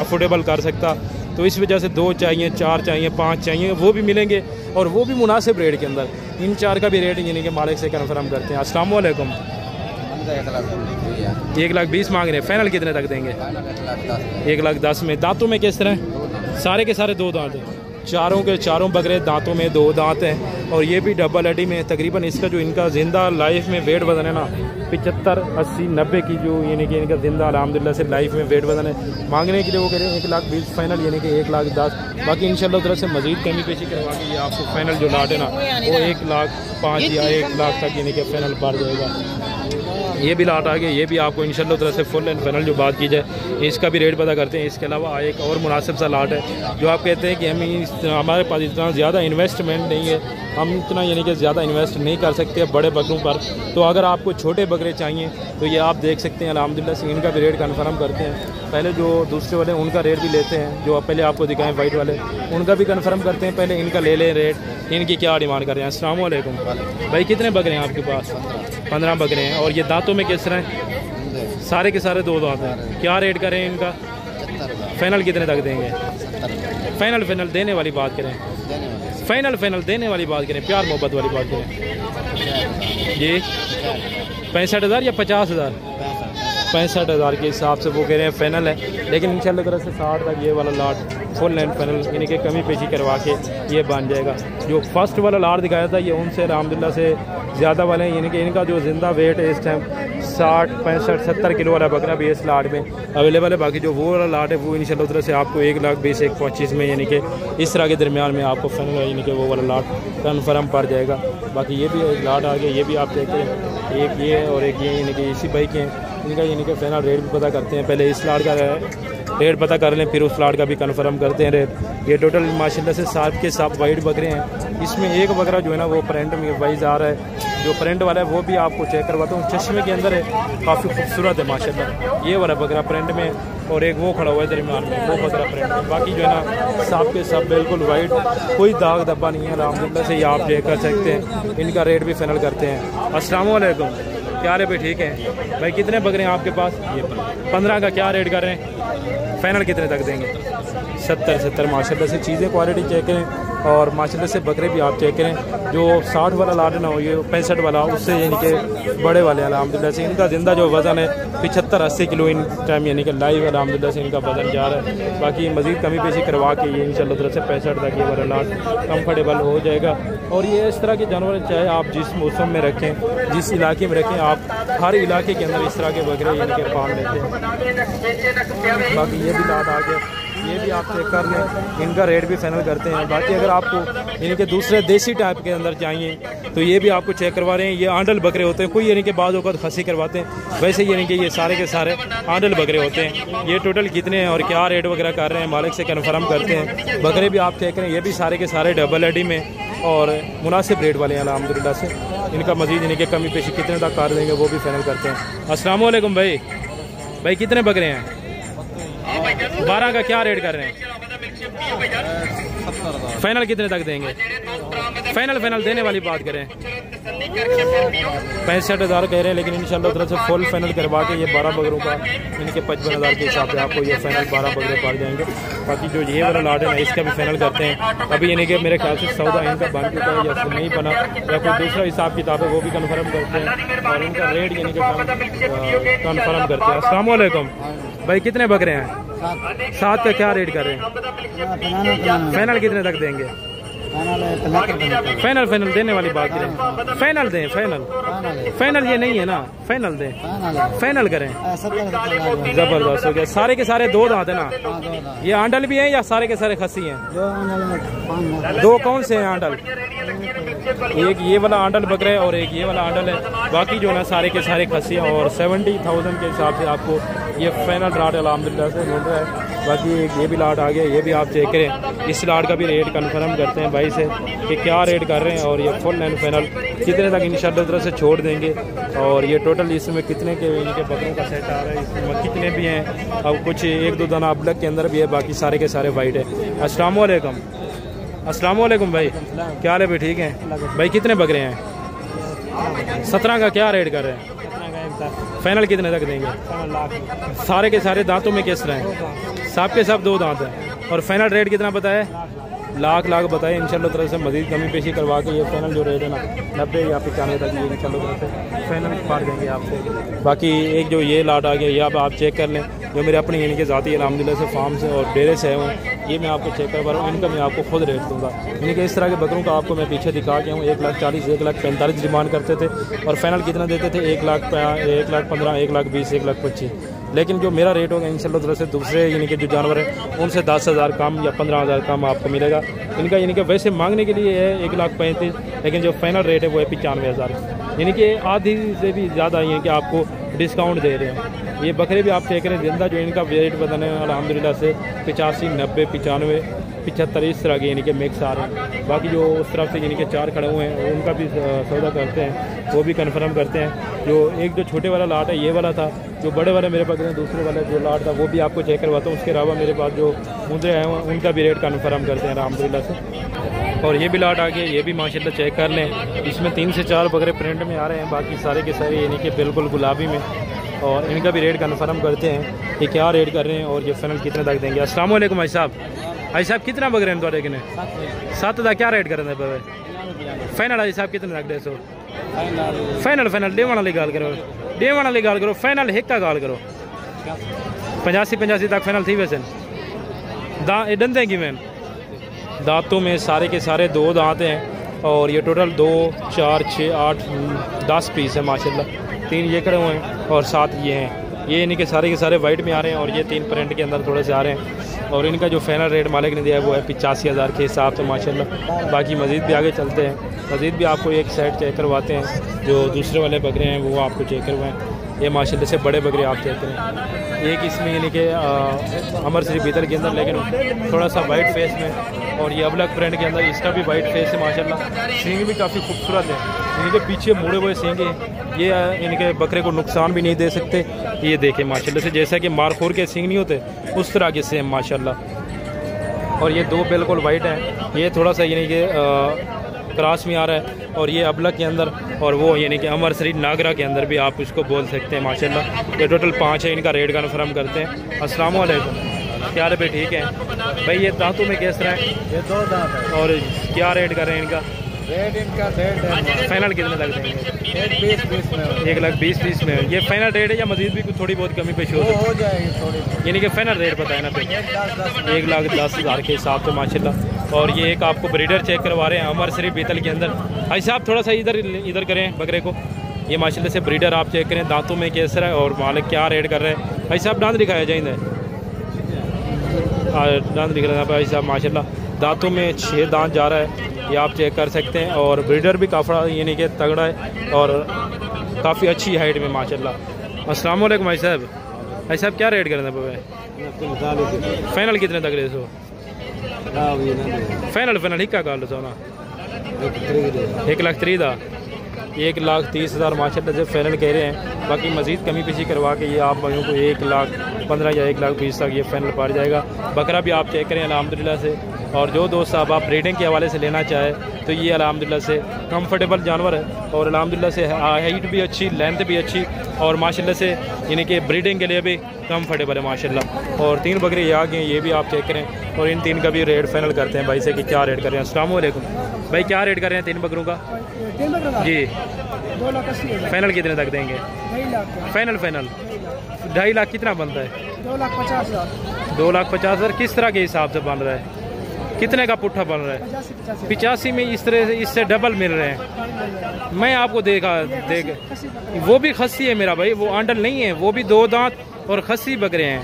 अफोर्डेबल कर सकता, तो इस वजह से 2 चाहिए, 4 चाहिए, 5 चाहिए, वो भी मिलेंगे और वो भी मुनासिब रेट के अंदर। इन 4 का भी रेट यानी कि मालिक से कन्फर्म करते हैं। अस्सलाम वालेकुम। 1,20,000 मांग रहे हैं, फाइनल कितने तक देंगे? 1,10,000 में। दांतों में किस तरह? सारे के सारे 2 दांत हैं। चारों के चारों बकरे दांतों में 2 दांत हैं और ये भी डबल हड्डी में। तकरीबन इसका जो इनका जिंदा लाइफ में वेट वजन है ना 75, 80, 90 की जो यानी कि इनका जिंदा अल्हम्दुलिल्लाह से लाइफ में वेट वजन है। मांगने के लिए वो कह रहे हैं 1,20,000 फाइनल, यानी कि 1,10,000। बाकी इंशाल्लाह तरफ से मजीद कमी पेशी करवा के ये आपको फाइनल जो लाट है ना वो 1,05,000 या 1,00,000 तक यानी कि फाइनल पड़ जाएगा। ये भी लाट आ गया, ये भी आपको इंशाल्लाह तरफ से फुल एंड फाइनल जो बात की जाए इसका भी रेट पता करते हैं। इसके अलावा एक और मुनासिब सा लाट है जो आप कहते हैं कि हमारे पास इतना ज़्यादा इन्वेस्टमेंट नहीं है, हम इतना यानी कि ज़्यादा इन्वेस्ट नहीं कर सकते बड़े बकरों पर। तो अगर आपको छोटे बकरे चाहिए तो ये आप देख सकते हैं अल्हम्दुलिल्लाह से इनका भी रेट कन्फर्म करते हैं। पहले जो दूसरे वाले उनका रेट भी लेते हैं, जो पहले आपको दिखाएं वाइट वाले उनका भी कन्फर्म करते हैं। पहले इनका ले लें रेट, इनकी क्या डिमांड कर रहे हैं। अस्सलाम वालेकुम भाई, कितने बकरे हैं आपके पास? 15 बकरे हैं। और ये दांतों में किस तरह हैं? सारे के सारे 2 दांत हैं। क्या रेट करें इनका? फाइनल कितने तक देंगे? फाइनल देने वाली बात करें, फाइनल देने वाली बात करें, प्यार मोहब्बत वाली बात करें जी। 65,000 या 50,000? 65,000 के हिसाब से वो कह रहे हैं फाइनल है। लेकिन इंशाल्लाह तरह से 60 तक ये वाला लाट फुल एंड फाइनल यानी कि कमी पेशी करवा के ये बन जाएगा। जो फर्स्ट वाला लाट दिखाया था ये उनसे अल्हम्दुलिल्लाह से ज़्यादा वाले हैं, यानी कि इनका जो जिंदा वेट है इस टाइम 60, 65, 70 किलो वाला बकरा भी इस लाट में अवेलेबल है। बाकी जो वो वाला लाट है वो इंशाल्लाह तरह से आपको 1,20,000, 1,25,000 में यानी कि इस तरह के दरमियान में आपको फाइनल यानी कि वो वाला लाट कन्फर्म पड़ जाएगा। बाकी ये भी एक लाट आ गया, ये भी आप देखते हैं, एक ये है और एक ये यानी कि इसी भाई के हैं। इनका यानी कि फाइनल रेट भी पता करते हैं। पहले इस लाट का रेट पता कर लें, फिर उस लाट का भी कन्फर्म करते हैं रेट। ये टोटल माशाल्लाह से 7 के 7 वाइट बकरे हैं। इसमें एक बकरा जो है ना वो प्रिंट में वाइज आ रहा है, जो प्रिंट वाला है वो भी आपको चेक करवाता हूँ। चश्मे के अंदर है, काफ़ी खूबसूरत है माशाल्लाह। ये वाला बकरा प्रिंट में और एक वो खड़ा हुआ है दरमियान में, वो बकरा प्रिंट में। बाकी जो है ना सब के सब बिल्कुल वाइट, कोई दाग धब्बा नहीं है अल्हम्दुलिल्लाह से। ये आप चेक कर सकते हैं। इनका रेट भी फाइनल करते हैं। अस्सलाम वालेकुम, क्या हाल है भाई? ठीक है भाई। कितने बकरे हैं आपके पास? ये 15 का क्या रेट कर रहे हैं? फाइनल कितने तक देंगे? 70 माशाल्लाह से। चीज़ें क्वालिटी चेक करें और माशाल्लाह से बकरे भी आप चेक करें। जो 60 वाला लाट ना हो, ये 65 वाला उससे यानी कि बड़े वाले अल्हम्दुलिल्लाह से। इनका जिंदा जो वज़न है 75-80 किलो इन टाइम यानी कि लाइव अल्हम्दुलिल्लाह से इनका वज़न जा रहा है। बाकी मज़ीद कमी पेशी करवा के ये इंशाल्लाह तरफ से 65 तक ये वाला लाट कम्फर्टेबल हो जाएगा। और ये इस तरह के जानवर चाहे आप जिस मौसम में रखें, जिस इलाके में रखें, आप हर इलाके के अंदर इस तरह के बकरे यानी कि पाल लेते हैं। बाकी ये भी लाट आ गया, ये भी आप चेक कर लें। इनका रेट भी फाइनल करते हैं। बाकी अगर आपको यानी कि दूसरे देसी टाइप के अंदर चाहिए तो ये भी आपको चेक करवा रहे हैं। ये आंडल बकरे होते हैं, कोई यानी कि बाद वक्त खसी करवाते हैं, वैसे यानी कि ये सारे के सारे आंडल बकरे होते हैं। ये टोटल कितने हैं और क्या रेट वगैरह कर रहे हैं मालिक से कन्फर्म करते हैं। बकरे भी आप चेक करें, ये भी सारे के सारे डबल हड्डी में और मुनासिब रेट वाले हैं अल्हम्दुलिल्लाह से। इनका मजीद यानी कि कमी पेशी कितने तक कर देंगे वो भी फाइनल करते हैं। अस्सलाम वालेकुम भाई, भाई कितने बकरे हैं? 12 का क्या रेट कर रहे हैं? फाइनल कितने तक देंगे? फाइनल देने वाली बात करें, 65,000 कह रहे हैं। लेकिन इंशाल्लाह तरफ से फुल फाइनल करवा के ये 12 बकरों का इनके 55,000 के हिसाब से आपको ये फाइनल 12 बकरे पड़ जाएंगे। बाकी जो ये वाला लाट है ना इसका भी फाइनल करते हैं। अभी यानी कि मेरे ख्याल से सौदा इनका बन चुका है या फिर नहीं बना या कोई दूसरा हिसाब किताब है वो भी कन्फर्म करते हैं और इनका रेट यानी कि कन्फर्म करते हैं। अस्सलाम वालेकुम भाई, कितने बकरे हैं? 7 का क्या रेट कर रहे हैं? फाइनल कितने तक देंगे? फाइनल देने वाली बात करें, फाइनल दें। फाइनल ये नहीं है ना, फाइनल दें, फाइनल करें। जबरदस्त हो गया। सारे के सारे 2 दांत है ना? ये आंडल भी हैं या सारे के सारे खसी हैं? 2 कौन से हैं आंडल? एक ये वाला आंडल बकरा है और एक ये वाला आंडल है। बाकी जो है ना सारे के सारे खसी हैं और 70,000 के हिसाब से आपको ये फाइनल लाट अल्हम्दुलिल्लाह से मिल रहा है। बाकी ये भी लाट आ गया, ये भी आप चेक करें। इस लाट का भी रेट कन्फर्म करते हैं भाई से कि क्या रेट कर रहे हैं और ये फुल एंड फाइनल कितने तक इंशाल्लाह तरह से छोड़ देंगे। और ये टोटल इसमें कितने के इनके बकरों का सेट आ रहा है, इसमें कितने भी हैं। अब कुछ 1-2 दाना अबलग के अंदर भी है, बाकी सारे के सारे वाइट है। अस्सलाम वालेकुम, अस्सलाम वालेकुम भाई, क्या हाल है भाई? ठीक है भाई। कितने बकरे हैं? 17 का क्या रेट कर रहे हैं? फाइनल कितने तक देंगे? सारे के सारे दांतों में किस तरह हैं? सब के सब 2 दांत हैं और फाइनल रेट कितना बताया? लाख बताएं, इंशाल्लाह तरह से मज़ीद कमी पेशी करवा के ये फाइनल जो रेट है ना 90 या 95 तक ये इंशाल्लाह तरह से फाइनल पार देंगे आपसे। बाकी एक जो ये लाट आ गया ये अब आप चेक कर लें, जो मेरे अपने यानी कि ज़ाती अल्हम्दुलिल्लाह से फार्म से और डेरे से हैं ये मैं आपको चेक करवा रहा हूँ। इनका मैं आपको खुद रेट दूँगा। यानी कि इस तरह के बकरों का आपको मैं पीछे दिखा के हूँ 1,40,000 1,45,000 डिमांड करते थे और फाइनल कितना देते थे 1,15,000 1,20,000 1,25,000। लेकिन जो मेरा रेट होगा इंशाल्लाह तरह से दूसरे यानी कि जो जानवर हैं उनसे 10,000 कम या 15,000 कम आपको मिलेगा। इनका यानी कि वैसे मांगने के लिए है 1,35,000, लेकिन जो फाइनल रेट है वो है 95,000, यानी कि आधी से भी ज़्यादा यानी कि आपको डिस्काउंट दे रहे हैं। ये बकरे भी आप चेक करें जिंदा जो इनका रेट बताने अल्हम्दुलिल्लाह से 85, 90, 95, 75 इस तरह के यानी कि मिक्स आ रहे हैं। बाकी जो उस तरफ से यानी कि 4 खड़े हुए हैं उनका भी सौदा करते हैं, वो भी कंफर्म करते हैं। जो एक जो छोटे वाला लाट है ये वाला था, जो बड़े वाले मेरे पास दूसरे वाला जो लाट था वो भी आपको चेक करवाता हूँ। उसके अलावा मेरे पास जो मुद्दे हैं उनका भी रेट कंफर्म करते हैं अल्हम्दुलिल्लाह से। और ये भी लाट आ गया, ये भी माशाल्लाह चेक कर लें। इसमें 3 से 4 बकरे प्रिंट में आ रहे हैं, बाकी सारे के सारे यानी कि बिल्कुल गुलाबी में। और इनका भी रेट कंफर्म करते हैं कि क्या रेट कर रहे हैं और ये फाइनल कितने तक देंगे। अस्सलाम वालेकुम भाई साहब। भाई साहब कितना बकरे हैं थोड़े किने 7 का क्या रेट कर रहे हैं फाइनल? भाई साहब कितने तक 150 फाइनल डेवन वाली गाल करो, डेवन वाली गाल करो, फाइनल हिक का गाल करो 85 तक फाइनल थी। वैसे दंदे की मैन दांतों में सारे के सारे 2 दांत हैं और ये टोटल 2, 4, 6, 8, 10 पीस है माशाल्लाह। 3 ये खड़े हुए हैं और 7 ये हैं। ये यानी कि सारे के सारे वाइट में आ रहे हैं और ये 3 प्रिंट के अंदर थोड़े से आ रहे हैं। और इनका जो फाइनल रेट मालिक ने दिया है वो है 85,000 के हिसाब से माशाल्लाह। बाकी मज़ीद भी आगे चलते हैं, मज़ीद भी आपको एक साइड चेक करवाते हैं। जो दूसरे वाले बकरे हैं वो आपको चेक करवाएं। ये माशाल्लाह से बड़े बकरे आप चेक करें। एक इसमें यानी कि अमर श्री बीतल के अंदर लेकिन थोड़ा सा वाइट फेस में, और ये अबलग प्रिंट के अंदर इसका भी वाइट फेस है माशाल्लाह। सींग भी काफ़ी खूबसूरत है, इनके पीछे मुड़े हुए सींग हैं। ये इनके बकरे को नुकसान भी नहीं दे सकते। ये देखें माशाल्लाह से जैसा कि मारखोर के सींग नहीं होते उस तरह के सेम माशाल्लाह। और ये 2 बिल्कुल वाइट हैं। ये थोड़ा सा यानी कि क्रॉस में आ रहा है और ये अबलग के अंदर, और वो यानी कि अमर श्री नागरा के अंदर भी आप इसको बोल सकते हैं माशाल्लाह। ये टोटल 5 है। इनका रेट कन्फर्म करते हैं। अस्सलाम वालेकुम, क्या रेट? ठीक है भाई। ये दांतों में किस तरह है? ये 2 दांत है। और क्या रेट कर रहे हैं इनका? रेट इनका है फाइनल कितने तक देंगे? 1,20,20 में 1,20,20 में। ये फाइनल रेट है या मजीद भी कुछ थोड़ी बहुत कमी पेश हो जाएगी थोड़ी? यानी कि फाइनल रेट बताए ना फिर 1,10,000 के हिसाब से माशाल्लाह। और ये एक आपको ब्रीडर चेक करवा रहे हैं अमर श्री बीतल के अंदर। भाई साहब थोड़ा सा इधर करें बकरे को। ये माशाल्लाह से ब्रीडर आप चेक करें, दांतों में कैसा है और मालिक क्या रेट कर रहे हैं। भाई साहब दांत दिखाया जाए, दांत दिख रहे हैं भाई साहब माशाल्लाह। दांतों में 6 दांत जा रहा है, ये आप चेक कर सकते हैं। और ब्रीडर भी काफ़ी यानी कि तगड़ा है और काफ़ी अच्छी हाइट में माशाल्लाह। अस्सलाम वालेकुम भाई साहब। भाई साहब क्या रेट कर रहे हैं? फाइनल कितने तक रहे सो? फाइनल ही क्या गाल सोना 1,30,000 1,30,000 माशाल्लाह से फाइनल कह रहे हैं। बाकी मज़ीद कमी पेशी करवा के ये आप भाइयों को 1,15,000 या 1,20,000 तक ये फाइनल पड़ जाएगा। बकरा भी आप चेक करें अल्हम्दुलिल्लाह से। और जो दोस्त साहब आप ब्रीडिंग के हवाले से लेना चाहे तो ये अल्हम्दुलिल्लाह से कंफर्टेबल जानवर है और अल्हम्दुलिल्लाह से हाइट भी अच्छी, लेंथ भी अच्छी और माशाल्लाह से यानी कि ब्रीडिंग के लिए भी कंफर्टेबल है माशाल्लाह। और 3 बकरे ये आ गए, ये भी आप चेक करें। और इन 3 का भी रेट फाइनल करते हैं भाई से कि क्या रेट कर रहे हैं। अस्सलाम वालेकुम भाई, क्या रेट कर रहे हैं 3 बकरों का? जी 2,80,000 फाइनल कितने तक देंगे? 2,50,000 फाइनल 2.5 लाख कितना बनता है? 2,50,000 2,50,000 किस तरह के हिसाब से बन रहा है? कितने का पुट्ठा बन रहा है? 85 में इस तरह से इससे डबल मिल रहे हैं। मैं आपको देख वो भी खस्सी है मेरा भाई, वो आंडल नहीं है, वो भी 2 दांत और खस्सी बकरे हैं।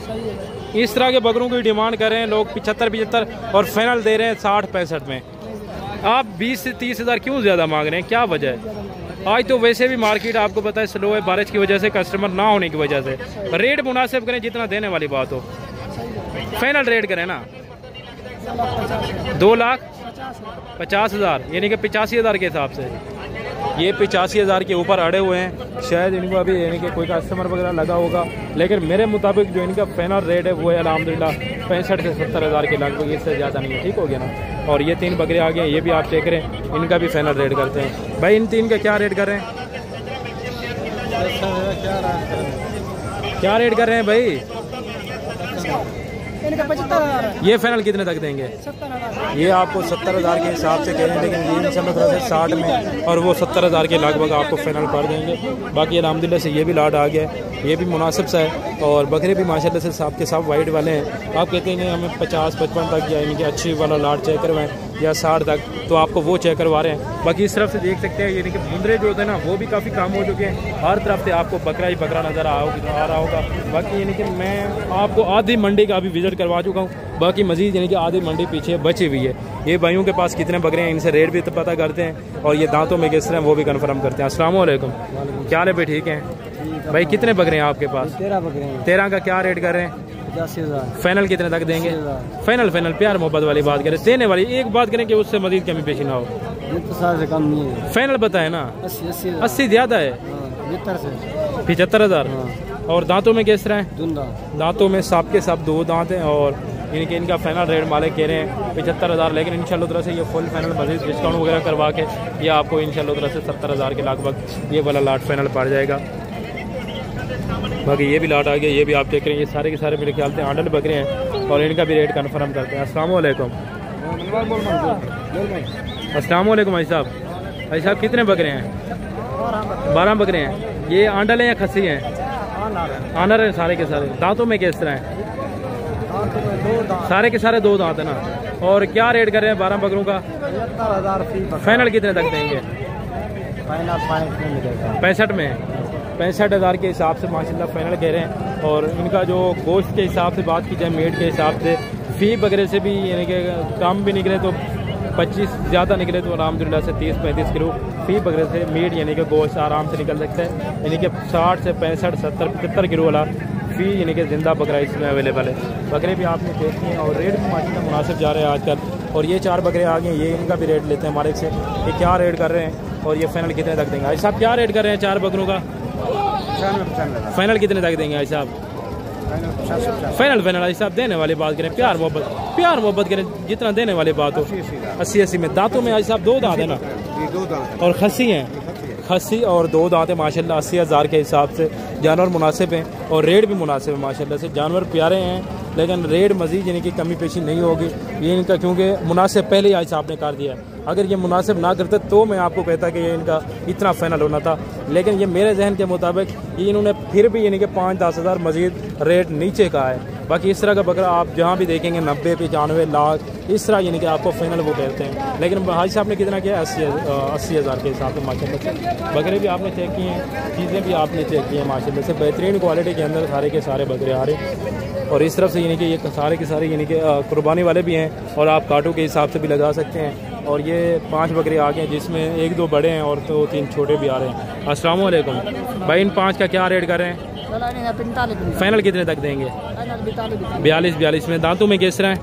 इस तरह के बकरों की डिमांड कर रहे हैं लोग 75 और फाइनल दे रहे हैं 60-65 में। आप 20 से 30,000 क्यों ज़्यादा मांग रहे हैं? क्या वजह है? आज तो वैसे भी मार्केट आपको पता है स्लो है, बारिश की वजह से, कस्टमर ना होने की वजह से। रेट मुनासिब करें जितना देने वाली बात हो। फाइनल रेट करें ना 2,50,000 यानी कि 85,000 के हिसाब से। ये 85,000 के ऊपर अड़े हुए हैं। शायद इनको अभी यानी कि कोई कस्टमर वगैरह लगा होगा, लेकिन मेरे मुताबिक जो इनका फाइनल रेट है वो है अल्हम्दुलिल्लाह 65 से 70,000 के लगभग, इससे ज़्यादा नहीं है। ठीक हो गया ना? और ये 3 बकरे आ गए, ये भी आप चेक करें, इनका भी फाइनल रेट करते हैं। भाई इन 3 का क्या रेट कर रहे हैं? क्या रेट कर रहे हैं भाई? इनका 75,000। ये फाइनल कितने तक देंगे? 70,000। ये आपको 70,000 के हिसाब से कह रहे हैं, लेकिन ये इंशाल्लाह तरह से 60 में और वो 70,000 के लगभग आपको फाइनल कर देंगे। बाकी अल्हम्दुलिल्लाह से ये भी लाट आ गया है, ये भी मुनासिब सा है। और बकरे भी माशाल्लाह से साफ के साफ वाइट वाले हैं। आप कहते हैं कि हमें 50-55 तक या इनकी अच्छी वाला लाट चेक करवाएं या 60 तक, तो आपको वो चेक करवा रहे हैं। बाकी इस तरफ से देख सकते हैं यानी कि मुंदरे जो होते हैं ना वो भी काफ़ी कम हो चुके हैं। हर तरफ से आपको बकरा ही बकरा नज़र आ रहा होगा। बाकी यानी कि मैं आपको आधी मंडी का अभी विज़िट करवा चुका हूँ। बाकी मज़ीद यानी कि आधी मंडी पीछे बची हुई है। ये भाइयों के पास कितने बकरे हैं, इनसे रेट भी पता करते हैं और ये दांतों में किस तरह वो भी कन्फर्म करते हैं। अस्सलाम वालेकुम, क्या हाल है भाई? ठीक है भाई। कितने बकरे हैं आपके पास? 13 बकरे हैं। 13 का क्या रेट कर रहे हैं? 85,000। फाइनल कितने तक देंगे? फाइनल प्यार मोहब्बत वाली बात करें, देने वाली एक बात करें कि उससे मजीद कमी पेशी ना हो। ये तो 60 से कम नहीं है। फाइनल बताए ना 80 ज़्यादा है। 75,000। और दांतों में किस तरह है? दांतों में सांप के साथ 2 दांत हैं और इनका फाइनल रेट मालिक कह रहे हैं 75,000। लेकिन इंशाल्लाह तरह से ये फुल फाइनल मजीद डिस्काउंट वगैरह करवा के ये आपको इंशाल्लाह तरह से 70,000 के लगभग ये वाला लाट फाइनल पड़ जाएगा। बाकी ये भी लाट आ गया, ये भी आप देख रहे हैं। ये सारे के सारे मेरे ख्याल से आंडल बकरे हैं और इनका भी रेट कन्फर्म करते हैं। अस्सलाम वालेकुम। अस्सलाम वालेकुम भाई साहब। भाई साहब कितने बकरे हैं? 12 बकरे हैं। ये आंडल हैं या खस्सी हैं? आनर हैं सारे के सारे। दांतों में किस तरह हैं? सारे के सारे 2 दांत है ना। और क्या रेट कर रहे हैं 12 बकरों का? 75,000। फाइनल कितने तक देंगे? फाइनल 65 में। 65,000 के हिसाब से माशाल्लाह फाइनल कह रहे हैं। और इनका जो गोश्त के हिसाब से बात की जाए, मीट के हिसाब से फी वगैरह से भी यानी कि कम भी निकले तो 25, ज़्यादा निकले तो अल्हम्दुलिल्लाह से 30-35 किलो फी वगैरह से मीट यानी कि गोश्त आराम से निकल सकता है। यानी कि 60 से 65, 70, 75 किलो वाला फी यानी कि ज़िंदा बकरा इसमें अवेलेबल है। बकरे भी आपने देखते हैं और रेट भी माशाल्लाह मुनासिब जा रहे हैं आजकल। और ये 4 बकरे आ गए, ये इनका भी रेट लेते हैं मालिक से कि क्या रेट कर रहे हैं और ये फाइनल कितने तक देंगे। भाई साहब क्या रेट कर रहे हैं 4 बकरों का? फाइनल कितने तक देंगे भाई साहब? फाइनल भाई साहब देने वाली बात करें, प्यार मोहब्बत करें, जितना देने वाली बात हो। 80 में। दांतों में भाई साहब 2 दांत है ना और खस्सी हैं, खस्सी और 2 दांत है माशाल्लाह। 80,000 के हिसाब से जानवर मुनासिब हैं और रेट भी मुनासिब है माशाल्लाह से। जानवर प्यारे हैं लेकिन रेट मजीद यानी कि कमी पेशी नहीं होगी ये इनका, क्योंकि मुनासिब पहले ही आज आपने कर दिया है। अगर ये मुनासिब ना करते तो मैं आपको कहता कि ये इनका इतना फाइनल होना था। लेकिन ये मेरे जहन के मुताबिक ये इन्होंने फिर भी यानी कि 5-10 हज़ार मजीद रेट नीचे का है। बाकी इस तरह का बकरा आप जहाँ भी देखेंगे 90, 95 लाख इस तरह यानी कि आपको फाइनल वो कहते हैं। लेकिन हाजी साहब ने कितना किया? 80,000 के हिसाब से माशाल्लाह से। बकरे भी आपने चेक किए हैं, चीज़ें भी आपने चेक की हैं माशाल्लाह से। बेहतरीन क्वालिटी के अंदर सारे के सारे बकरे आ रहे हैं। और इस तरफ से यानी कि ये सारे के सारे यानी कि कुर्बानी वाले भी हैं और आप कांटों के हिसाब से भी लगा सकते हैं। और ये 5 बकरे आ गए हैं जिसमें 1-2 बड़े हैं और 2-3 छोटे भी आ रहे हैं। अस्सलाम वालेकुम भाई। इन 5 का क्या रेट कर रहे हैं? फाइनल कितने तक देंगे? 42 में। दांतों में किस तरह है?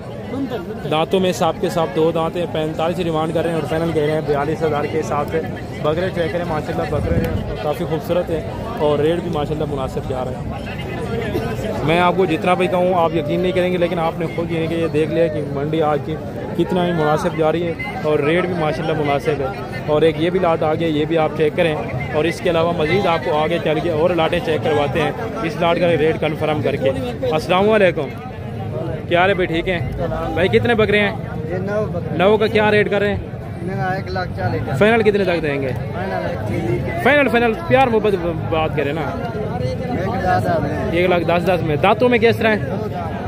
दांतों में सांप के साथ 2 दांत हैं। 45 रिमांड कर रहे हैं और फाइनल कह रहे हैं 42,000 के हिसाब से। बकरे चेक करें माशाल्लाह, बकरे काफ़ी खूबसूरत हैं और रेट भी माशाल्लाह मुनासिब जा रहा है। मैं आपको जितना भी कहूँ आप यकीन नहीं करेंगे, लेकिन आपने खुद यानी कि ये देख लिया कि मंडी आज की कितना ही मुनासिब जा रही है और रेट भी माशाल्लाह मुनासिब है। और एक ये भी लाट आ गया, ये भी आप चेक करें। और इसके अलावा मज़ीद आपको आगे चल के और लाटें चेक करवाते हैं इस लाट का रेट कन्फर्म करके। अस्सलाम वालेकुम, क्या हाल है भाई? ठीक है भाई। कितने बकरे हैं? 9 का क्या रेट कर रहे हैं? 1,40,000। फाइनल कितने तक देंगे? फाइनल प्यार मोहब्बत बात करें ना। 1,10,000 में। दांतों में किस तरह है?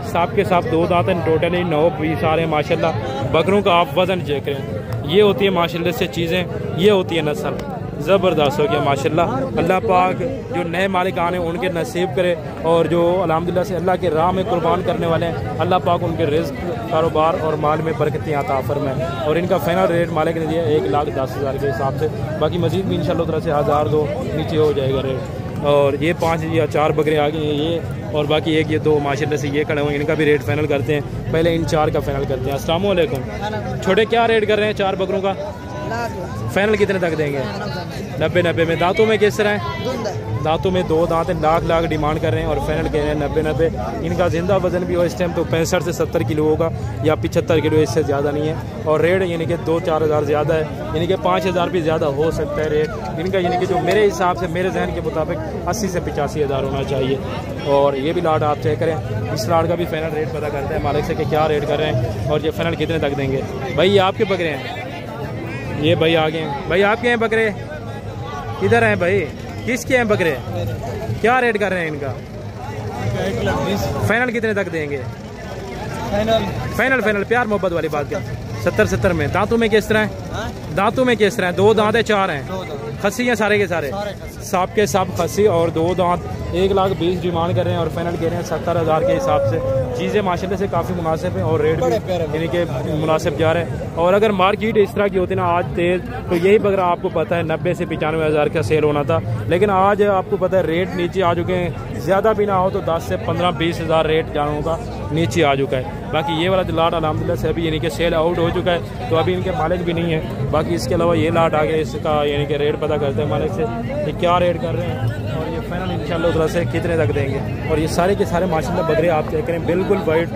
सांप के साथ 2 दांत हैं। टोटली 9 पीस आ रहे हैं माशाल्लाह। बकरों का आप वजन चेक करें, ये होती है माशाल्लाह से चीज़ें, ये होती है नस्ल। ज़बरदस्त हो गया माशाल्लाह। अल्लाह पाक जो नए मालिक आने उनके नसीब करे और जो अल्हम्दुलिल्लाह से अल्लाह के राह में कुर्बान करने वाले हैं अल्लाह पाक उनके रिज़्क़, कारोबार और माल में बरकतें अता फरमाए। और इनका फाइनल रेट मालिक ने दिया 1,10,000 के हिसाब से। बाकी मज़ीद भी इंशाअल्लाह तरह से 1,000-2 नीचे हो जाएगा रेट। और ये 5 या 4 बकरे आ गए हैं ये, और बाकी 1 या 2 माशाल्लाह से ये खड़े हुए, इनका भी रेट फाइनल करते हैं। पहले इन 4 का फाइनल करते हैं। अस्सलाम वालेकुम। छोटे क्या रेट कर रहे हैं 4 बकरों का? फाइनल कितने तक देंगे? 90 में। दांतों में किस तरह है? दांतों में 2 दांत हैं, लाख डिमांड कर रहे हैं और फाइनल कह रहे हैं 90। इनका जिंदा वजन भी हो इस टाइम तो 65 से 70 किलो होगा या 75 किलो, इससे ज़्यादा नहीं है। और रेट यानी कि 2-4 हज़ार ज़्यादा है, यानी कि 5 हज़ार भी ज़्यादा हो सकता है रेट इनका, यानी कि जो मेरे हिसाब से मेरे जहन के मुताबिक 80 से 85 हज़ार होना चाहिए। और ये भी लाट आप चेक करें, इस लाट का भी फाइनल रेट पता करते हैं मालिक से कि क्या रेट कर रहे हैं और ये फाइनल कितने तक देंगे। भाई ये आपके बकरे हैं, ये भाई आगे हैं। भाई आपके हैं बकरे, इधर हैं भाई, किसके हैं बकरे, क्या रेट कर रहे हैं इनका, 1,20,000 फाइनल कितने तक देंगे। फाइनल फाइनल प्यार मोहब्बत वाली बात कर, 70 में। दांतों में किस तरह है, दांतों में किस तरह है, 2 दांत है 4 हैं, खस्सी हैं सारे के सारे, सब के सब खस्सी और 2 दांत। 1,20,000 डिमांड कर रहे हैं और फाइनल कह रहे हैं 70 हज़ार के हिसाब से। चीज़ें माशाल्लाह से काफ़ी मुनासिब हैं और रेट भी यानी कि मुनासिब जा रहे हैं। और अगर मार्केट इस तरह की होती ना आज तेज़, तो यही बकरा आपको पता है 90 से 95 हज़ार का सेल होना था, लेकिन आज आपको पता है रेट नीचे आ चुके हैं। ज़्यादा भी ना हो तो 10 से 15-20 हज़ार रेट जानों का नीचे आ चुका है। बाकी ये वाला जो लाट अलहमदिल्ला से अभी यानी कि सेल आउट हो चुका है, तो अभी इनके मालिक भी नहीं है। बाकी इसके अलावा ये लाट आ गया, इसका यानी कि रेट पता करते हैं मालिक से कि क्या रेट कर रहे हैं और ये फाइनल इंशाल्लाह उधर से कितने तक देंगे। और ये सारे के सारे माशाल्लाह बकरे आप चेक करें, बिल्कुल वाइट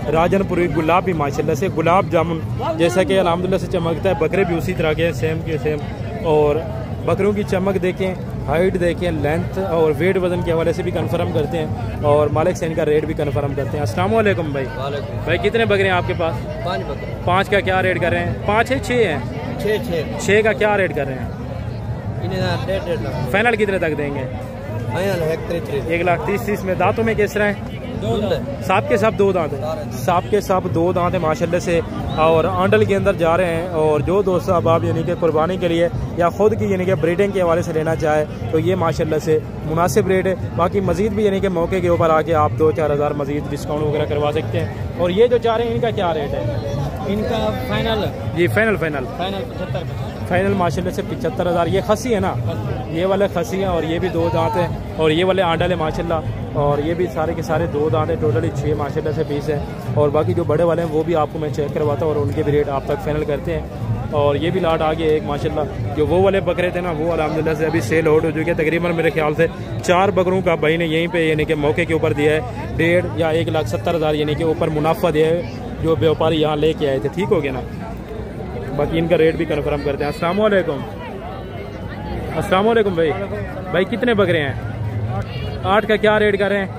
राजनपुरी गुलाब भी माशाल्लाह से गुलाब जामुन जैसा कि अलहमदिल्ला से चमकता है, बकरे भी उसी तरह के हैं सेम के सेम। और बकरों की चमक देखें, हाइट देखें, लेंथ और वेट वजन के हवाले से भी कंफर्म करते हैं और मालिक से इनका रेट भी कंफर्म करते हैं। अस्सलाम वालेकुम भाई। भाई कितने बकरे हैं आपके पास? 5 बकरे। 5 का क्या रेट कर रहे हैं? 5 है 6 हैं? 6 का क्या रेट कर रहे हैं? फाइनल कितने तक देंगे? 1,30,000 में। दांतों में किस तरह है? साफ के साथ 2 दांत है, साफ के साथ 2 दांत है माशाल्लाह से। और आंडल के अंदर जा रहे हैं। और जो दोस्त साहब आप यानी कि कुर्बानी के लिए या ख़ुद की यानी कि ब्रीडिंग के हवाले से लेना चाहे तो ये माशाल्लाह से मुनासिब रेट है। बाकी मज़ीद भी यानी कि मौके के ऊपर आके आप 2-4 हज़ार मज़ीद डिस्काउंट वगैरह करवा सकते हैं। और ये जो चाह रहे हैं इनका क्या रेट है? इनका फाइनल जी फाइनल 75 फाइनल माशाल्लाह से 75 हज़ार। ये खसी है ना, ये वाले खसी हैं और ये भी 2 दांत हैं और ये वाले आंडल है माशाल्लाह। और ये भी सारे के सारे 2 दांत हैं, टोटली 6 माशाल्लाह से पीस हैं। और बाकी जो बड़े वाले हैं वो भी आपको मैं चेक करवाता हूँ और उनके भी रेट आप तक फाइनल करते हैं। और ये भी लाट आ गया एक माशाल्लाह। जो वो वाले बकरे थे ना वो अल्हम्दुलिल्लाह से अभी सेल आउट हो चुके हैं। तकरीबन मेरे ख्याल से 4 बकरों का भाई ने यहीं पे यानी कि मौके के ऊपर दिया है 1.5 या 1,70,000 यानी कि ऊपर मुनाफा दिया है जो व्यापारी यहाँ लेके आए थे। ठीक हो गया ना। बाकी इनका रेट भी कन्फर्म करते हैं। अस्सलाम वालेकुम। अस्सलाम वालेकुम भाई। भाई कितने बकरे हैं? 8 का क्या रेट कर रहे हैं?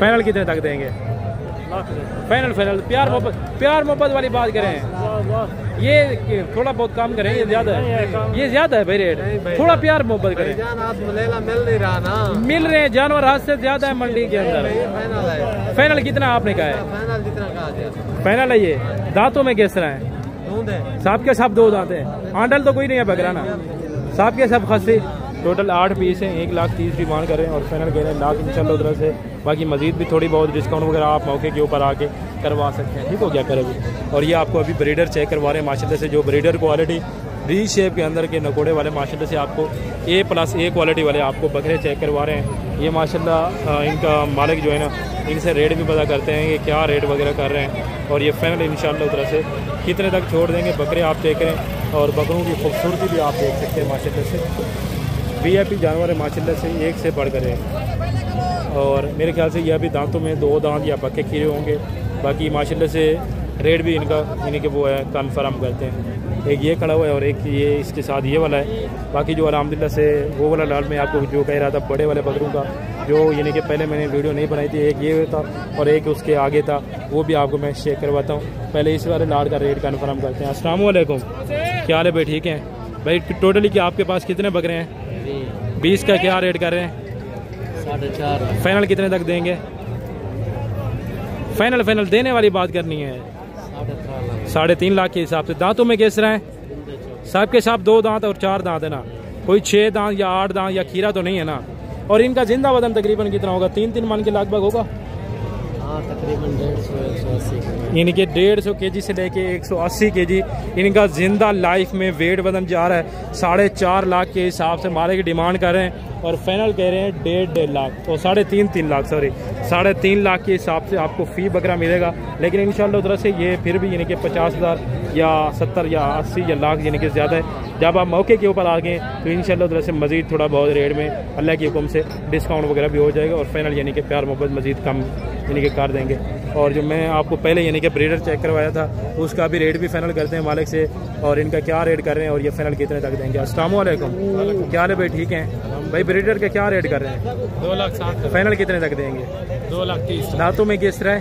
फाइनल कितने तक देंगे? फाइनल प्यार मोहब्बत वाली बात करें, ये थोड़ा बहुत कम करें, ये ज्यादा है, ये ज्यादा है भाई रेट। थोड़ा प्यार मोहब्बत करें, मिल नहीं रहा ना, मिल रहे हैं जानवर हाथ से ज्यादा है मंडी के अंदर। फाइनल कितना आपने कहा है? फाइनल जितना कहा फाइनल है ये। दांतों में किस तरह है? सब के सब 2 दांत हैं। आंडल तो कोई नहीं है बकरा ना, सब के सब खस्सी। टोटल 8 पीस हैं, 1,30,000 डिमांड कर रहे हैं और फाइनल कह रहे हैं लाख इंशाल्लाह उधर से। बाकी मजीद भी थोड़ी बहुत डिस्काउंट वगैरह आप मौके के ऊपर आके करवा सकते हैं। ठीक हो गया करेंगे। और ये आपको अभी ब्रीडर चेक करवा रहे हैं माशाल्लाह से, जो ब्रीडर क्वालिटी डी शेप के अंदर के नकोड़े वाले माशाल्लाह से आपको A+A क्वालिटी वाले आपको बकरे चेक करवा रहे हैं। ये माशाल्लाह इनका मालिक जो है ना, इनसे रेट भी पता करते हैं कि क्या रेट वगैरह कर रहे हैं। और ये फाइनल इंशाल्लाह उधर से कितने तक छोड़ देंगे बकरे आप देख रहे हैं। और बकरों की खूबसूरती भी आप देख सकते हैं माशाल्लाह से। VIP जानवर है माशाल्लाह से, एक से बढ़कर है। और मेरे ख्याल से ये अभी दांतों में 2 दांत या पक्के खीरे होंगे। बाकी माशाल्लाह से रेट भी इनका यानी कि वो है कन्फर्म करते हैं। एक ये खड़ा हुआ है और एक ये इसके साथ ये वाला है। बाकी जो अल्हम्दुलिल्लाह से वो वाला लाल में आपको जो कह रहा था बड़े वाले बकरों का, जो यानी कि पहले मैंने वीडियो नहीं बनाई थी, एक ये था और एक उसके आगे था, वो भी आपको मैं शेयर करवाता हूँ। पहले इस वाले लाल का रेट कन्फर्म करते हैं। अस्सलाम वालेकुम, क्या हाल है भाई? ठीक है भाई। टोटली कि आपके पास कितने बकरे हैं? 20 का क्या रेट कर रहे हैं? 4.5। फाइनल कितने तक देंगे? फाइनल देने वाली बात करनी है। 3.5 लाख के हिसाब से। दांतों में किस तरह है? सब के सब 2 दांत और 4 दांत है ना, कोई 6 दांत या 8 दांत या खीरा तो नहीं है ना। और इनका जिंदा वजन तकरीबन कितना होगा? 3 मन के लगभग होगा। तकरीबन 150 यानी कि 150 kg से लेके 180 kg इनका जिंदा लाइफ में वेट वजन जा रहा है। 4.5 लाख के हिसाब से मारे की डिमांड कर रहे हैं और फाइनल कह रहे हैं 1.5 लाख, तो 3.5 लाख, सॉरी 3.5 लाख के हिसाब से आपको फी बकरा मिलेगा। लेकिन इंशाल्लाह उधर से ये फिर भी यानी कि 50,000 या 70 या 80 या लाख यानी कि ज़्यादा है। जब आप मौके के ऊपर आ गए तो इंशाल्लाह ताला से मज़ीद थोड़ा बहुत रेट में अल्लाह के हुक्म से डिस्काउंट वगैरह भी हो जाएगा और फाइनल यानी कि प्यार मोहब्बत मज़ीद कम यानी कि कर देंगे। और जो मैं आपको पहले यानी कि ब्रीडर चेक करवाया था उसका भी रेट भी फाइनल करते हैं मालिक से, और इनका क्या रेट कर रहे हैं और ये फाइनल कितने तक देंगे। अस्सलाम वालेकुम, क्या हाल है भाई? ठीक हैं भाई। ब्रीडर के क्या रेट कर रहे हैं? 2,60,000 फाइनल कितने तक देंगे? 2,30,000। दांतों में किस तरह है?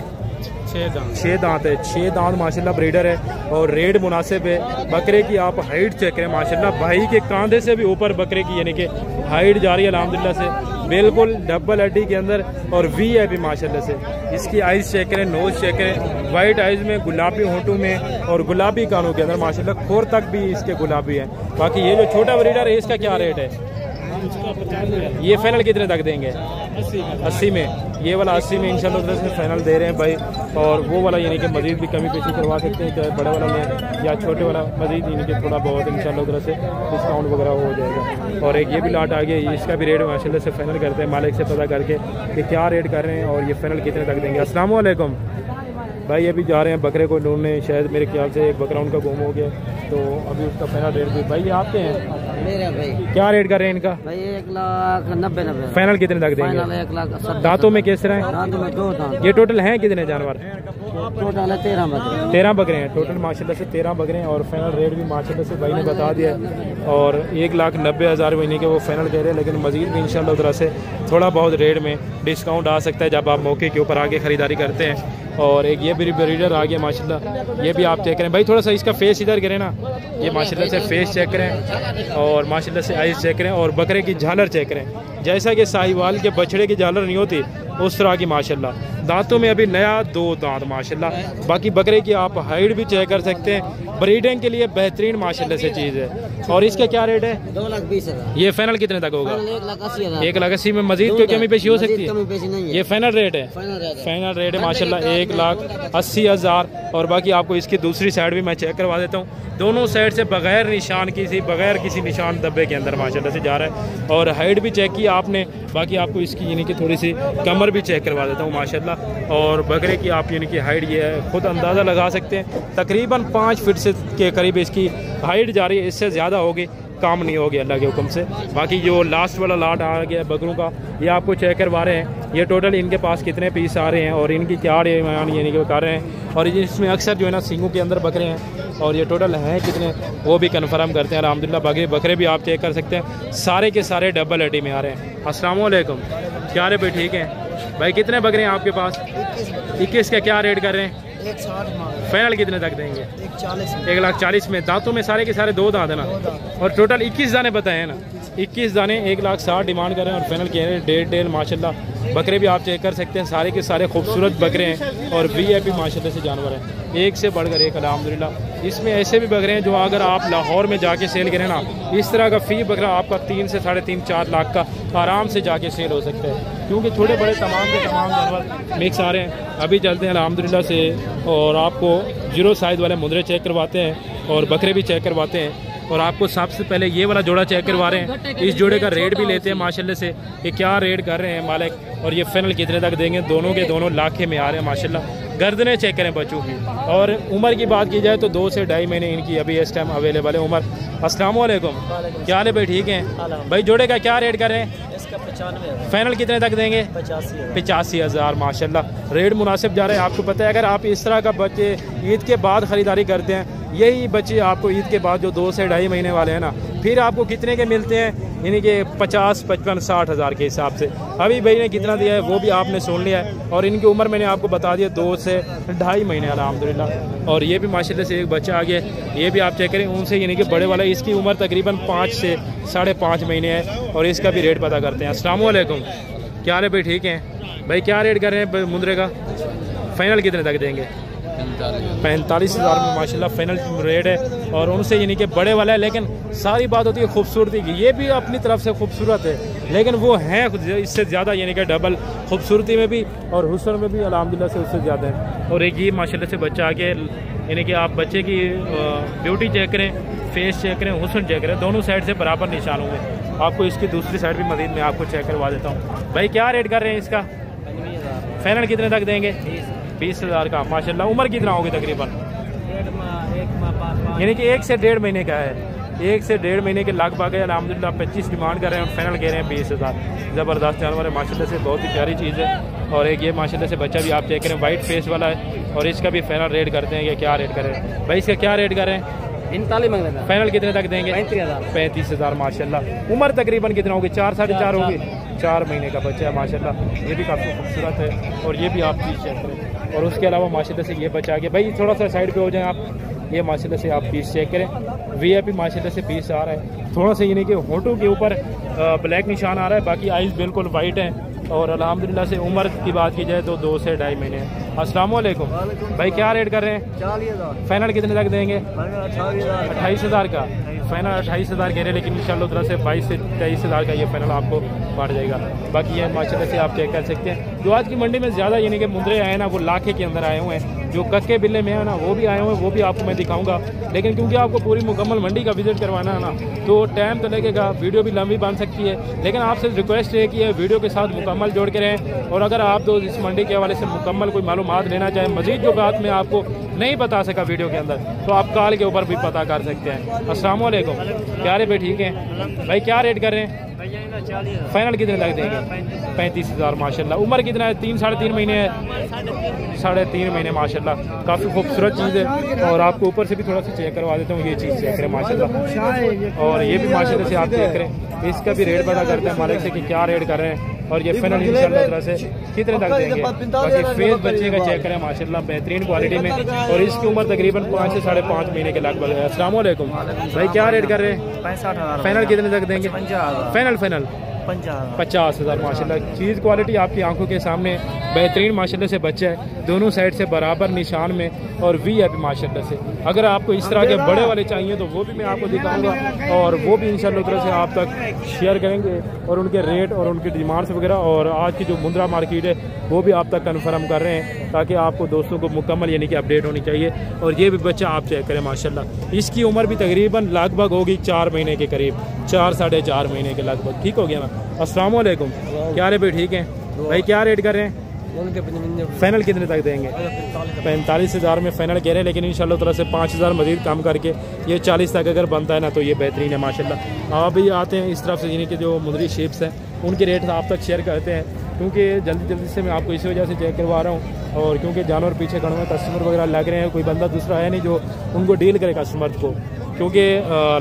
6 दांत है। 6 दांत माशाल्लाह ब्रीडर है और रेट मुनासिब है। बकरे की आप हाइट चेक करें माशाल्लाह, भाई के कांधे से भी ऊपर बकरे की यानी कि हाइट जा रही है अल्हम्दुलिल्लाह से, बिल्कुल डबल हड्डी के अंदर और वी है भी माशाल्लाह से। इसकी आइज़ चेक करें, नोज़ चेक करें, वाइट आइज़ में, गुलाबी होंठों में और गुलाबी कानों के अंदर माशाल्लाह, खोर तक भी इसके गुलाबी है। बाकी ये जो छोटा ब्रीडर है इसका क्या रेट है? ये फाइनल कितने तक देंगे? 80 में। ये वाला 80 में इंशाल्लाह से फाइनल दे रहे हैं भाई। और वो वाला यानी कि मज़ीद भी कमी पेशी करवा सकते हैं, चाहे बड़े वाला में या छोटे वाला, मज़ीद यानी कि थोड़ा बहुत इंशाल्लाह से डिस्काउंट वगैरह हो जाएगा। और एक ये भी लाट आ गया, इसका भी रेट माशाल्लाह से फाइनल करते हैं मालिक से पता करके कि क्या रेट कर रहे हैं और ये फाइनल कितने तक देंगे। अस्सलाम वालेकुम भाई। अभी जा रहे हैं बकरे को ढूंढने, शायद मेरे ख्याल से एक बकरा उनका गुम हो गया, तो अभी उसका फाइनल रेट भी भाई आते हैं। मेरे भाई क्या रेट कर रहे हैं इनका? भाई 1,90,000। फाइनल कितने तक देंगे? 1,70,000। दांतों में किस तरह है? दांतों में 2 दांत। ये टोटल हैं कितने जानवर? टोटल है 13 बकरे। 13 बकरे हैं टोटल माशाल्लाह से, 13 बकरे हैं। और फाइनल रेट भी माशाल्लाह से भाई ने बता दिया है और 1,90,000 महीने के वो फाइनल कह रहे हैं, लेकिन मज़ीद भी इंशाल्लाह तरह से थोड़ा बहुत रेट में डिस्काउंट आ सकता है जब आप मौके के ऊपर आके ख़रीदारी करते हैं। और एक ये भी ब्रीडर आ गया माशाल्लाह, ये भी आप चेक करें भाई, थोड़ा सा इसका फेस इधर करें ना, ये माशाल्लाह से फेस चेक करें और माशाल्लाह से आइज़ चेक करें और बकरे की झालर चेक करें। जैसा कि साहिवाल के बछड़े की झालर नहीं होती उस तरह की माशाल्लाह। दांतों में अभी नया 2 दांत माशाल्लाह। बाकी बकरे की आप हाइट भी चेक कर सकते हैं, ब्रीडिंग के लिए बेहतरीन माशाल्लाह से चीज़ है। और इसका क्या रेट है? 2,20,000। ये फाइनल कितने तक होगा? 1,80,000। 1,80,000 में मजीद कोई कमी पेशी हो सकती है? नहीं है। ये फाइनल रेट है। फाइनल रेट है माशाल्लाह 1,80,000। और बाकी आपको इसकी दूसरी साइड भी मैं चेक करवा देता हूँ, दोनों साइड से बगैर निशान बगैर किसी निशान दब्बे के अंदर माशाल्लाह से जा रहा है। और हाइट भी चेक की आपने, बाकी आपको इसकी यानी कि थोड़ी सी कमर भी चेक करवा देता हूँ माशाल्लाह। और बकरे की आप यानी कि हाइट ये है, खुद अंदाज़ा लगा सकते हैं, तकरीबन 5 फीट से के करीब इसकी हाइट जा रही है, इससे ज़्यादा होगी काम नहीं होगी अल्लाह के हुक्म से। बाकी जो लास्ट वाला लाट आ गया बकरों का, ये आपको चेक करवा रहे हैं, ये टोटल इनके पास कितने पीस आ रहे हैं और इनकी क्या यानी कि कर रहे हैं। और इसमें अक्सर जो है ना सींगों के अंदर बकरे हैं और ये टोटल हैं कितने वो भी कन्फर्म करते हैं अल्हम्दुलिल्लाह। बाकी बकरे भी आप चेक कर सकते हैं, सारे के सारे डबल हड्डी में आ रहे हैं। अस्सलाम वालेकुम, क्या रे भाई? ठीक है भाई। कितने बकरे हैं आपके पास? 21 का क्या रेट कर रहे हैं? 1,60,000। फाइनल कितने तक देंगे? 1,40,000 में। दांतों में सारे के सारे 2 दांत है ना, और टोटल 21 दाने बताए हैं ना, 21 दाने 1,60,000 डिमांड कर रहे हैं और फाइनल कह रहे हैं 1.5 माशाल्लाह। बकरे भी आप चेक कर सकते हैं, सारे के सारे खूबसूरत बकरे हैं और VIP माशाल्लाह से जानवर हैं, एक से बढ़कर एक अल्हम्दुलिल्लाह। इसमें ऐसे भी बकरे हैं जो अगर आप लाहौर में जाके सेल करें ना, इस तरह का फ़ी बकरा आपका 3 से 3.5-4 लाख का आराम से जाके सेल हो सकता है, क्योंकि छोटे बड़े तमाम के तमाम जानवर मिक्स आ रहे हैं। अभी चलते हैं अल्हम्दुलिल्लाह से और आपको 0 साइज़ वाले मुंदरे चेक करवाते हैं और बकरे भी चेक करवाते हैं। और आपको सबसे पहले ये वाला जोड़ा चेक करवा रहे हैं, इस जोड़े का रेट भी लेते हैं माशाल्लाह से कि क्या रेट कर रहे हैं मालिक और ये फाइनल कितने तक देंगे। दोनों के दोनों लाखे में आ रहे हैं माशाल्लाह। गर्दनें चेक करें बच्चों की। और उम्र की बात की जाए तो 2 से 2.5 महीने इनकी अभी इस टाइम अवेलेबल है उम्र। अस्सलाम वालेकुम, क्या हाल है भाई? ठीक हैं भाई। जोड़े का क्या रेट कर रहे हैं? इसका 95। फाइनल कितने तक देंगे? 85,000 माशाल्लाह। रेट मुनासिब जा रहे हैं। आपको पता है अगर आप इस तरह का बच्चे ईद के बाद ख़रीदारी करते हैं, यही बच्चे आपको ईद के बाद जो 2 से 2.5 महीने वाले हैं ना, फिर आपको कितने के मिलते हैं? यानी कि 50, 55, 60 हज़ार के हिसाब से। अभी भाई ने कितना दिया है वो भी आपने सुन लिया है। और इनकी उम्र मैंने आपको बता दिया 2 से 2.5 महीने अल्हम्दुलिल्लाह। और ये भी माशाल्लाह से एक बच्चा आ गया, ये भी आप चेक करें उनसे यानी कि बड़े वाला, इसकी उम्र तकरीबन 5 से 5.5 महीने है और इसका भी रेट पता करते हैं। अस्सलाम वालेकुम, क्या हाल है भाई? ठीक हैं भाई। क्या रेट कर रहे हैं मुंदरे का? फाइनल कितने तक देंगे? 45,000 में माशाल्लाह फाइनल रेट है। और उनसे यानी कि बड़े वाला है, लेकिन सारी बात होती है खूबसूरती की। ये भी अपनी तरफ से खूबसूरत है, लेकिन वो हैं इससे ज़्यादा यानी कि डबल खूबसूरती में भी और हुस्न में भी अल्हम्दुलिल्लाह से उससे ज़्यादा है। और एक ये माशाल्लाह से बच्चा आके यानी कि आप बच्चे की ब्यूटी चेक करें, फेस चेक करें, हुस्न चेक करें, दोनों साइड से बराबर निशान होंगे। आपको इसकी दूसरी साइड भी मज़ीद मैं आपको चेक करवा देता हूँ। भाई क्या रेट कर रहे हैं इसका? फाइनल कितने तक देंगे? 20,000 का माशाल्लाह। उम्र कितना होगी तकरीबन? 1 माह 1 माह 5 यानी कि 1 से 1.5 महीने का है। 1 से 1.5 महीने के लगभग है। अल्हम्दुलिल्लाह 25 डिमांड कर रहे हैं, फाइनल कह रहे हैं 20,000। ज़बरदस्त जानवर है माशाल्लाह से, बहुत ही प्यारी चीज़ है। और एक ये माशाल्लाह से बच्चा भी आप चेक करें, वाइट फेस वाला है। और इसका भी फाइनल रेट करते हैं, ये क्या रेट करें भाई, इसका क्या रेट करें? 39 मांग रहे हैं। फाइनल कितने तक देंगे? 35,000 माशाल्लाह। उम्र तकरीबन कितना होगी? 4 साढ़े 4 होगी। 4 महीने का बच्चा है माशाल्लाह, ये भी काफ़ी खूबसूरत है। और ये भी आप पीस चेक करें। और उसके अलावा माशाल्लाह से ये बच्चा आगे भाई थोड़ा सा साइड पे हो जाए आप, ये माशाल्लाह से आप पीस चेक करें। VIP माशाल्लाह से पीस आ रहा है, थोड़ा सा यानी कि होंठों के ऊपर ब्लैक निशान आ रहा है, बाकी आइज़ बिल्कुल वाइट है। और अल्हम्दुलिल्लाह से उम्र की बात की जाए तो 2 से 2.5 महीने है। अस्सलाम वालेकुम भाई, क्या रेट कर रहे हैं? 40,000। फाइनल कितने तक देंगे? 28,000 का फाइनल 28,000 कह रहे हैं, लेकिन इंशाल्लाह तरह से 22 से 23,000 का ये फाइनल आपको बढ़ जाएगा। बाकी ये माशाल्लाह से आप चेक कर सकते हैं। जो आज की मंडी में ज़्यादा यानी कि मुंदरे आए ना, वो लाखे के अंदर आए हुए हैं। जो कक्के बिल्ले में है ना, वो भी आए हुए हैं, वो भी आपको मैं दिखाऊंगा। लेकिन क्योंकि आपको पूरी मुकम्मल मंडी का विजिट करवाना है ना, तो टाइम तो लगेगा, वीडियो भी लंबी बन सकती है। लेकिन आपसे रिक्वेस्ट है कि ये वीडियो के साथ मुकम्मल जोड़ के रहें। और अगर आप दोस्त इस मंडी के हवाले से मुकम्मल कोई मालूमात लेना चाहें, मजीद जो बात मैं आपको नहीं बता सका वीडियो के अंदर, तो आप कॉल के ऊपर भी पता कर सकते हैं। अस्सलाम वालेकुम, क्या रे भाई? ठीक है भाई, क्या रेट कर रहे हैं? फाइनल कितने तक देंगे? 35,000 माशाल्लाह। उम्र कितना है? 3 साढ़े 3 महीने है। 3.5 महीने माशाल्लाह, काफ़ी खूबसूरत चीज़ है। और आपको ऊपर से भी थोड़ा सा चेक करवा देता हूँ, ये चीज़ चेक करें माशाल्लाह। और ये भी माशाल्लाह से आप चेक करें, इसका भी रेट पता करते हैं मालिक से कि क्या रेट कर रहे हैं। और ये फाइनल इंशाल्लाह तरह से कितने तक देंगे। बाकी फेस बच्चे का चेक करें माशाल्लाह, बेहतरीन क्वालिटी में। और इसकी उम्र तकरीबन 5 से साढ़े 5 महीने के लगभग है। अस्सलाम वालेकुम भाई, क्या रेट कर रहे हैं? 65,000। फाइनल कितने तक देंगे? 50,000। 50,000 माशाल्लाह। चीज़ क्वालिटी आपकी आंखों के सामने बेहतरीन माशाल्लाह से बच्चा है, दोनों साइड से बराबर निशान में। और VIP माशाल्लाह से। अगर आपको इस तरह के बड़े वाले चाहिए तो वो भी मैं आपको दिखाऊंगा, और वो भी इंशाल्लाह तरह से आप तक शेयर करेंगे। और उनके रेट और उनकी डिमांड्स वगैरह, और आज की जो मुंद्रा मार्केट है वो भी आप तक कन्फर्म कर रहे हैं, ताकि आपको दोस्तों को मुकम्मल यानी कि अपडेट होनी चाहिए। और ये भी बच्चा आप चेक करें माशाल्लाह, इसकी उम्र भी तकरीबन लगभग होगी 4 महीने के करीब, 4 साढ़े 4 महीने के लगभग। ठीक हो गया ना? अस्सलाम वालेकुम, क्या रे भाई? ठीक है भाई, क्या रेट कर रहे हैं? फाइनल कितने तक देंगे? 45,000 में फाइनल कह रहे हैं, लेकिन इंशाल्लाह तरह से 5,000 मजीद कम करके ये 40 तक अगर बनता है ना, तो ये बेहतरीन है माशाल्लाह। आप भी आते हैं इस तरफ से, यानी कि जो मुंदरी शेप्स हैं उनके रेट आप तक शेयर करते हैं, क्योंकि जल्दी से मैं आपको इसी वजह से चेक करवा रहा हूँ। और क्योंकि जानवर पीछे खड़े हुए कस्टमर वगैरह लग रहे हैं, कोई बंदा दूसरा है नहीं जो उनको डील करे कस्टमर को, क्योंकि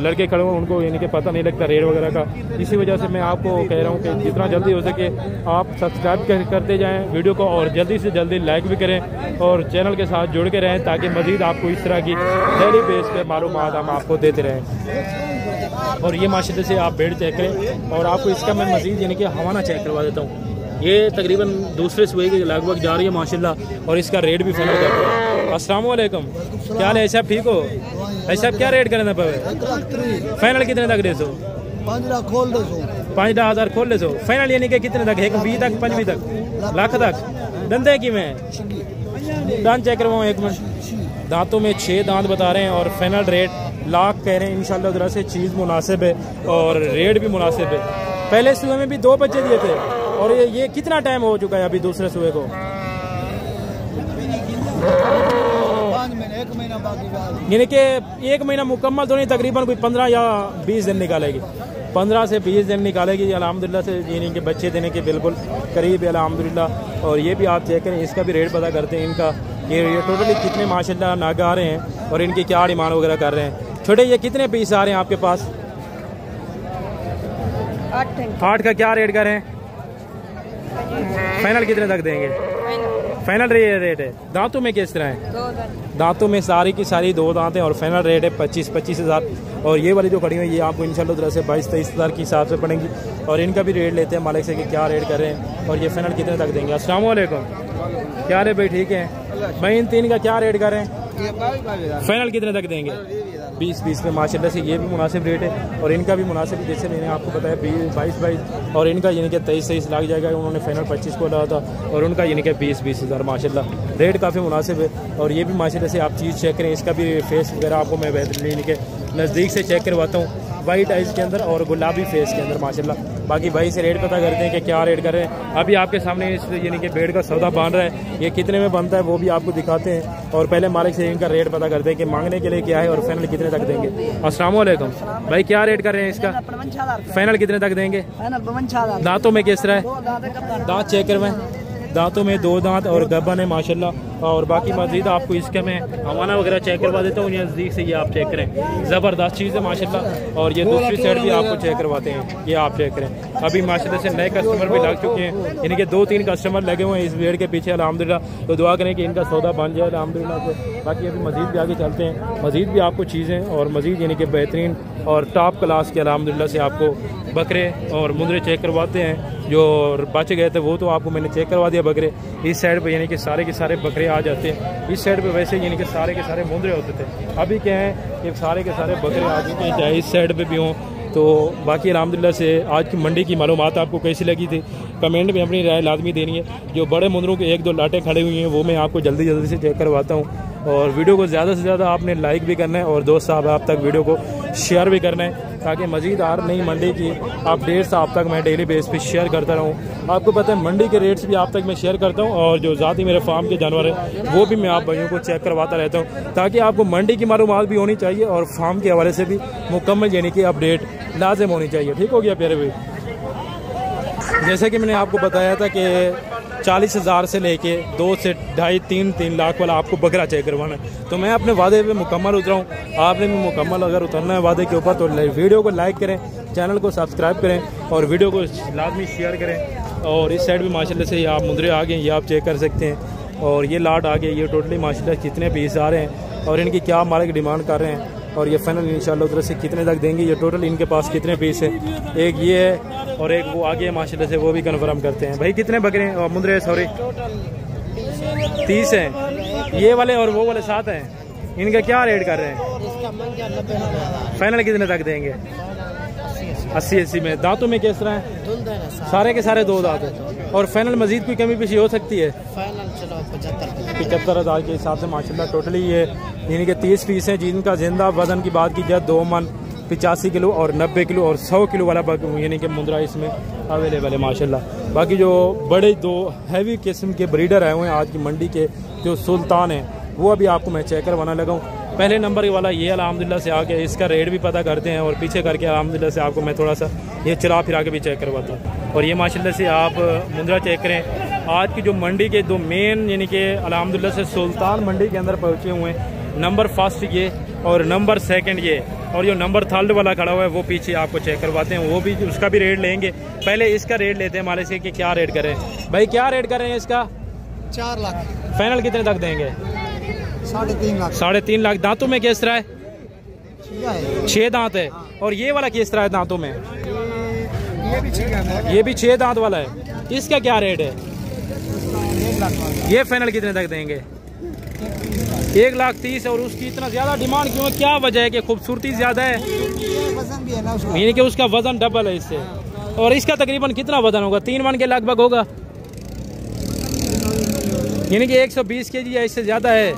लड़के खड़े हुए उनको यानी कि पता नहीं लगता रेट वगैरह का। इसी वजह से मैं आपको कह रहा हूँ कि जितना जल्दी हो सके आप सब्सक्राइब करते जाएं वीडियो को, और जल्दी से जल्दी लाइक भी करें, और चैनल के साथ जुड़ के रहें, ताकि मज़ीद आपको इस तरह की डेली बेस पे मालूमात हम आपको देते रहें। और ये माशाल्लाह से आप बेड चेक करें, और आपको इसका मैं मज़ीद यानी कि हवाना चेक करवा देता हूँ। ये तकरीबन दूसरे सुबह के लगभग जा रही है माशाल्लाह, और इसका रेट भी फाइनल करते हैं। अस्सलाम वालेकुम, क्या हाल है साहब? ठीक हो भाई साहब? क्या रेट करना पे? फाइनल कितने तक दे सो? 5,000 खोल ले सो। फाइनल यानी कि कितने तक? 20 तक, 25 तक, लाख तक? दंदे की में दांत चेक करवाऊँ 1 मिनट। दांतों में 6 दांत बता रहे हैं, और फाइनल रेट लाख कह रहे हैं। इंशाल्लाह तरह से चीज़ मुनासिब है, और रेट भी मुनासिब है। पहले सुबह में भी 2 बच्चे दिए थे, और ये कितना टाइम हो चुका है अभी दूसरे सुबह को? 1 महीना बाकी, यानी कि 1 महीना मुकम्मल तो नहीं, तकरीबन कोई 15 या 20 दिन निकालेगी। 15 से 20 दिन निकालेगी अल्हम्दुलिल्लाह से, यानी कि बच्चे देने के बिल्कुल करीब है अल्हम्दुलिल्लाह। और ये भी आप चेक करें, इसका भी रेट पता करते हैं इनका, ये टोटली कितने माशाल्लाह नाग आ रहे हैं, और इनकी क्या डिमांड वगैरह कर रहे हैं। छोटे ये कितने पीस आ रहे हैं आपके पास? 8 का क्या रेट कर रहे हैं? फाइनल कितने तक देंगे? फाइनल रेट है। दांतों में किस तरह है? दांतों में सारी की सारी 2 दांत हैं, और फाइनल रेट है 25,000। और ये वाली जो खड़ी हुई ये आपको इंशाल्लाह तरह से 22-23,000 के हिसाब से पड़ेंगी। और इनका भी रेट लेते हैं मालिक से कि क्या रेट कर रहे हैं, और ये फाइनल कितने तक देंगे। अस्सलाम वालेकुम, क्या रेट भाई? ठीक है भाई, इन 3 का क्या रेट कर रहे हैं? फाइनल कितने तक देंगे? 20 में माशाल्लाह से ये भी मुनासिब रेट है, और इनका भी मुनासिब, जैसे मैंने आपको बताया 22, और इनका यानी कि 23 लाख जाएगा। उन्होंने फाइनल 25 को डाला था, और उनका यानी कि 20,000 माशाल्लाह रेट काफ़ी मुनासिब है। और ये भी माशाल्लाह से आप चीज़ चेक करें, इसका भी फेस वगैरह आपको मैं बेहतरीन के नज़दीक से चेक करवाता हूँ, वाइट आइज़ के अंदर और गुलाबी फेस के अंदर माशाल्लाह। बाकी भाई से रेट पता करते हैं कि क्या रेट कर रहे हैं। अभी आपके सामने इस यानी कि बेड का सौदा बांध रहा है, ये कितने में बनता है वो भी आपको दिखाते हैं और पहले मालिक से इनका रेट पता करते हैं कि मांगने के लिए क्या है और फाइनल कितने तक देंगे। अस्सलाम वालेकुम भाई, क्या रेट कर रहे हैं इसका? फाइनल कितने तक देंगे? दांतों में किस तरह है? दांत चेक करवाएं, दांतों में 2 दांत और गब्बन है माशाल्लाह। और बाकी मजीद आपको इसका मैं हवाना वगैरह चेक करवा देता हूँ नज़दीक से, ये आप चेक करें, ज़बरदस्त चीज़ है माशाल्लाह। और ये दूसरी साइड भी आपको चेक करवाते हैं, ये आप चेक करें। अभी माशाल्लाह से नए कस्टमर भी लग चुके हैं, यानी कि 2-3 कस्टमर लगे हुए हैं इस बेड के पीछे अल्हम्दुलिल्लाह। तो दुआ करें कि इनका सौदा बन जाए अल्हम्दुलिल्लाह से। बाकी अभी मजीद भी आगे चलते हैं, मजीद भी आपको चीज़ें और मजीद यानी कि बेहतरीन और टॉप क्लास के अल्हम्दुलिल्लाह से आपको बकरे और मुंदरे चेक करवाते हैं। जो बच गए थे वो तो आपको मैंने चेक करवा दिया बकरे। इस साइड पे यानी कि सारे के सारे बकरे आ जाते हैं, इस साइड पे वैसे यानी कि सारे के सारे मुंदरे होते थे। अभी क्या है कि सारे के सारे बकरे आ चुके हैं, चाहे इस साइड पे भी हों। तो बाकी अल्हम्दुलिल्लाह से आज की मंडी की मालूमात आपको कैसी लगी थी कमेंट में अपनी राय लाजमी देनी है। जो बड़े मुंदरों के 1-2 लाटे खड़े हुए हैं वो मैं आपको जल्दी जल्दी से चेक करवाता हूँ। और वीडियो को ज़्यादा से ज़्यादा आपने लाइक भी करना है और दोस्त साहब आप तक वीडियो को शेयर भी करना है, ताकि मज़ीद हर नई मंडी की अपडेट्स आप तक मैं डेली बेस पे शेयर करता रहूँ। आपको पता है मंडी के रेट्स भी आप तक मैं शेयर करता हूँ और जो ज़ाती मेरे फार्म के जानवर हैं वो भी मैं आप भाइयों को चेक करवाता रहता हूँ, ताकि आपको मंडी की मालूमात भी होनी चाहिए और फार्म के हवाले से भी मुकम्मल यानी कि अपडेट लाजिम होनी चाहिए। ठीक हो गया प्यारे भाई? जैसे कि मैंने आपको बताया था कि 40,000 से लेके 2 से 2.5-3 लाख वाला आपको बकरा चेक करवाना है, तो मैं अपने वादे पे मुकम्मल उतरा हूँ। आपने भी मुकम्मल अगर उतरना है वादे के ऊपर तो वीडियो को लाइक करें, चैनल को सब्सक्राइब करें और वीडियो को लाजमी शेयर करें। और इस साइड भी माशाल्लाह से आप मुंदरे आ गए, ये आप चेक कर सकते हैं। और ये लाट आ गए, ये टोटली माशाल्लाह कितने पीस आ रहे हैं और इनकी क्या मालिक डिमांड कर रहे हैं और ये फाइनल इंशाल्लाह उधर से कितने तक देंगे। ये टोटल इनके पास कितने पीस है, एक ये है और एक वो आगे है माशाल्लाह से, वो भी कन्फर्म करते हैं। भाई कितने बकरे और मुंदरे? सॉरी 30 हैं ये वाले और वो वाले 7 हैं। इनका क्या रेट कर रहे हैं? फाइनल कितने तक देंगे? 80 में। दांतों में किस तरह है? सारे के सारे 2 दांत है। और फाइनल मजीद कोई कमी पेशी हो सकती है? 75,000 के हिसाब से माशाल्लाह टोटली ये यानी कि 30 पीस हैं, जिनका जिंदा वजन की बात की जाए 2 मन 85 किलो और 90 किलो और 100 किलो वाला यानी कि मुंदरा इसमें अवेलेबल है माशाल्लाह। बाकी जो बड़े 2 हैवी किस्म के ब्रीडर आए हुए हैं आज की मंडी के, जो सुल्तान हैं, वो अभी आपको मैं चेक करवाना लगा हूँ। पहले नंबर वाला ये अल्हम्दुलिल्लाह से आके इसका रेट भी पता करते हैं और पीछे करके अल्हम्दुलिल्लाह से आपको मैं थोड़ा सा ये चला फिरा के भी चेक करवाता हूँ। और ये माशाल्लाह से आप मुंदरा चेक करें। आज की जो मंडी के 2 मेन यानी कि अल्हम्दुलिल्लाह से सुल्तान मंडी के अंदर पहुँचे हुए हैं। नंबर 1 ये और नंबर 2 ये, और जो नंबर 3 वाला खड़ा हुआ है वो पीछे आपको चेक करवाते हैं, वो भी उसका भी रेट लेंगे। पहले इसका रेट लेते हैं मालिक से कि क्या रेट करें। भाई क्या रेट कर रहे हैं इसका? 4 लाख। फाइनल कितने तक देंगे? 3.5 लाख। 3.5 लाख। दांतों में किस तरह है? 6 दांत है। और ये वाला किस तरह है दांतों में? ये भी 6 दांत वाला है। इसका क्या रेट है? 1 लाख। ये फाइनल कितने तक देंगे? 1,30,000। और उसकी इतना ज्यादा डिमांड क्यों है? क्या वजह है कि खूबसूरती ज्यादा है? वजन भी है ना उसका, यानी कि उसका वजन डबल है इससे। और इसका तकरीबन कितना वजन होगा? 3 मन के लगभग होगा, यानी कि 120 kg या इससे ज़्यादा है।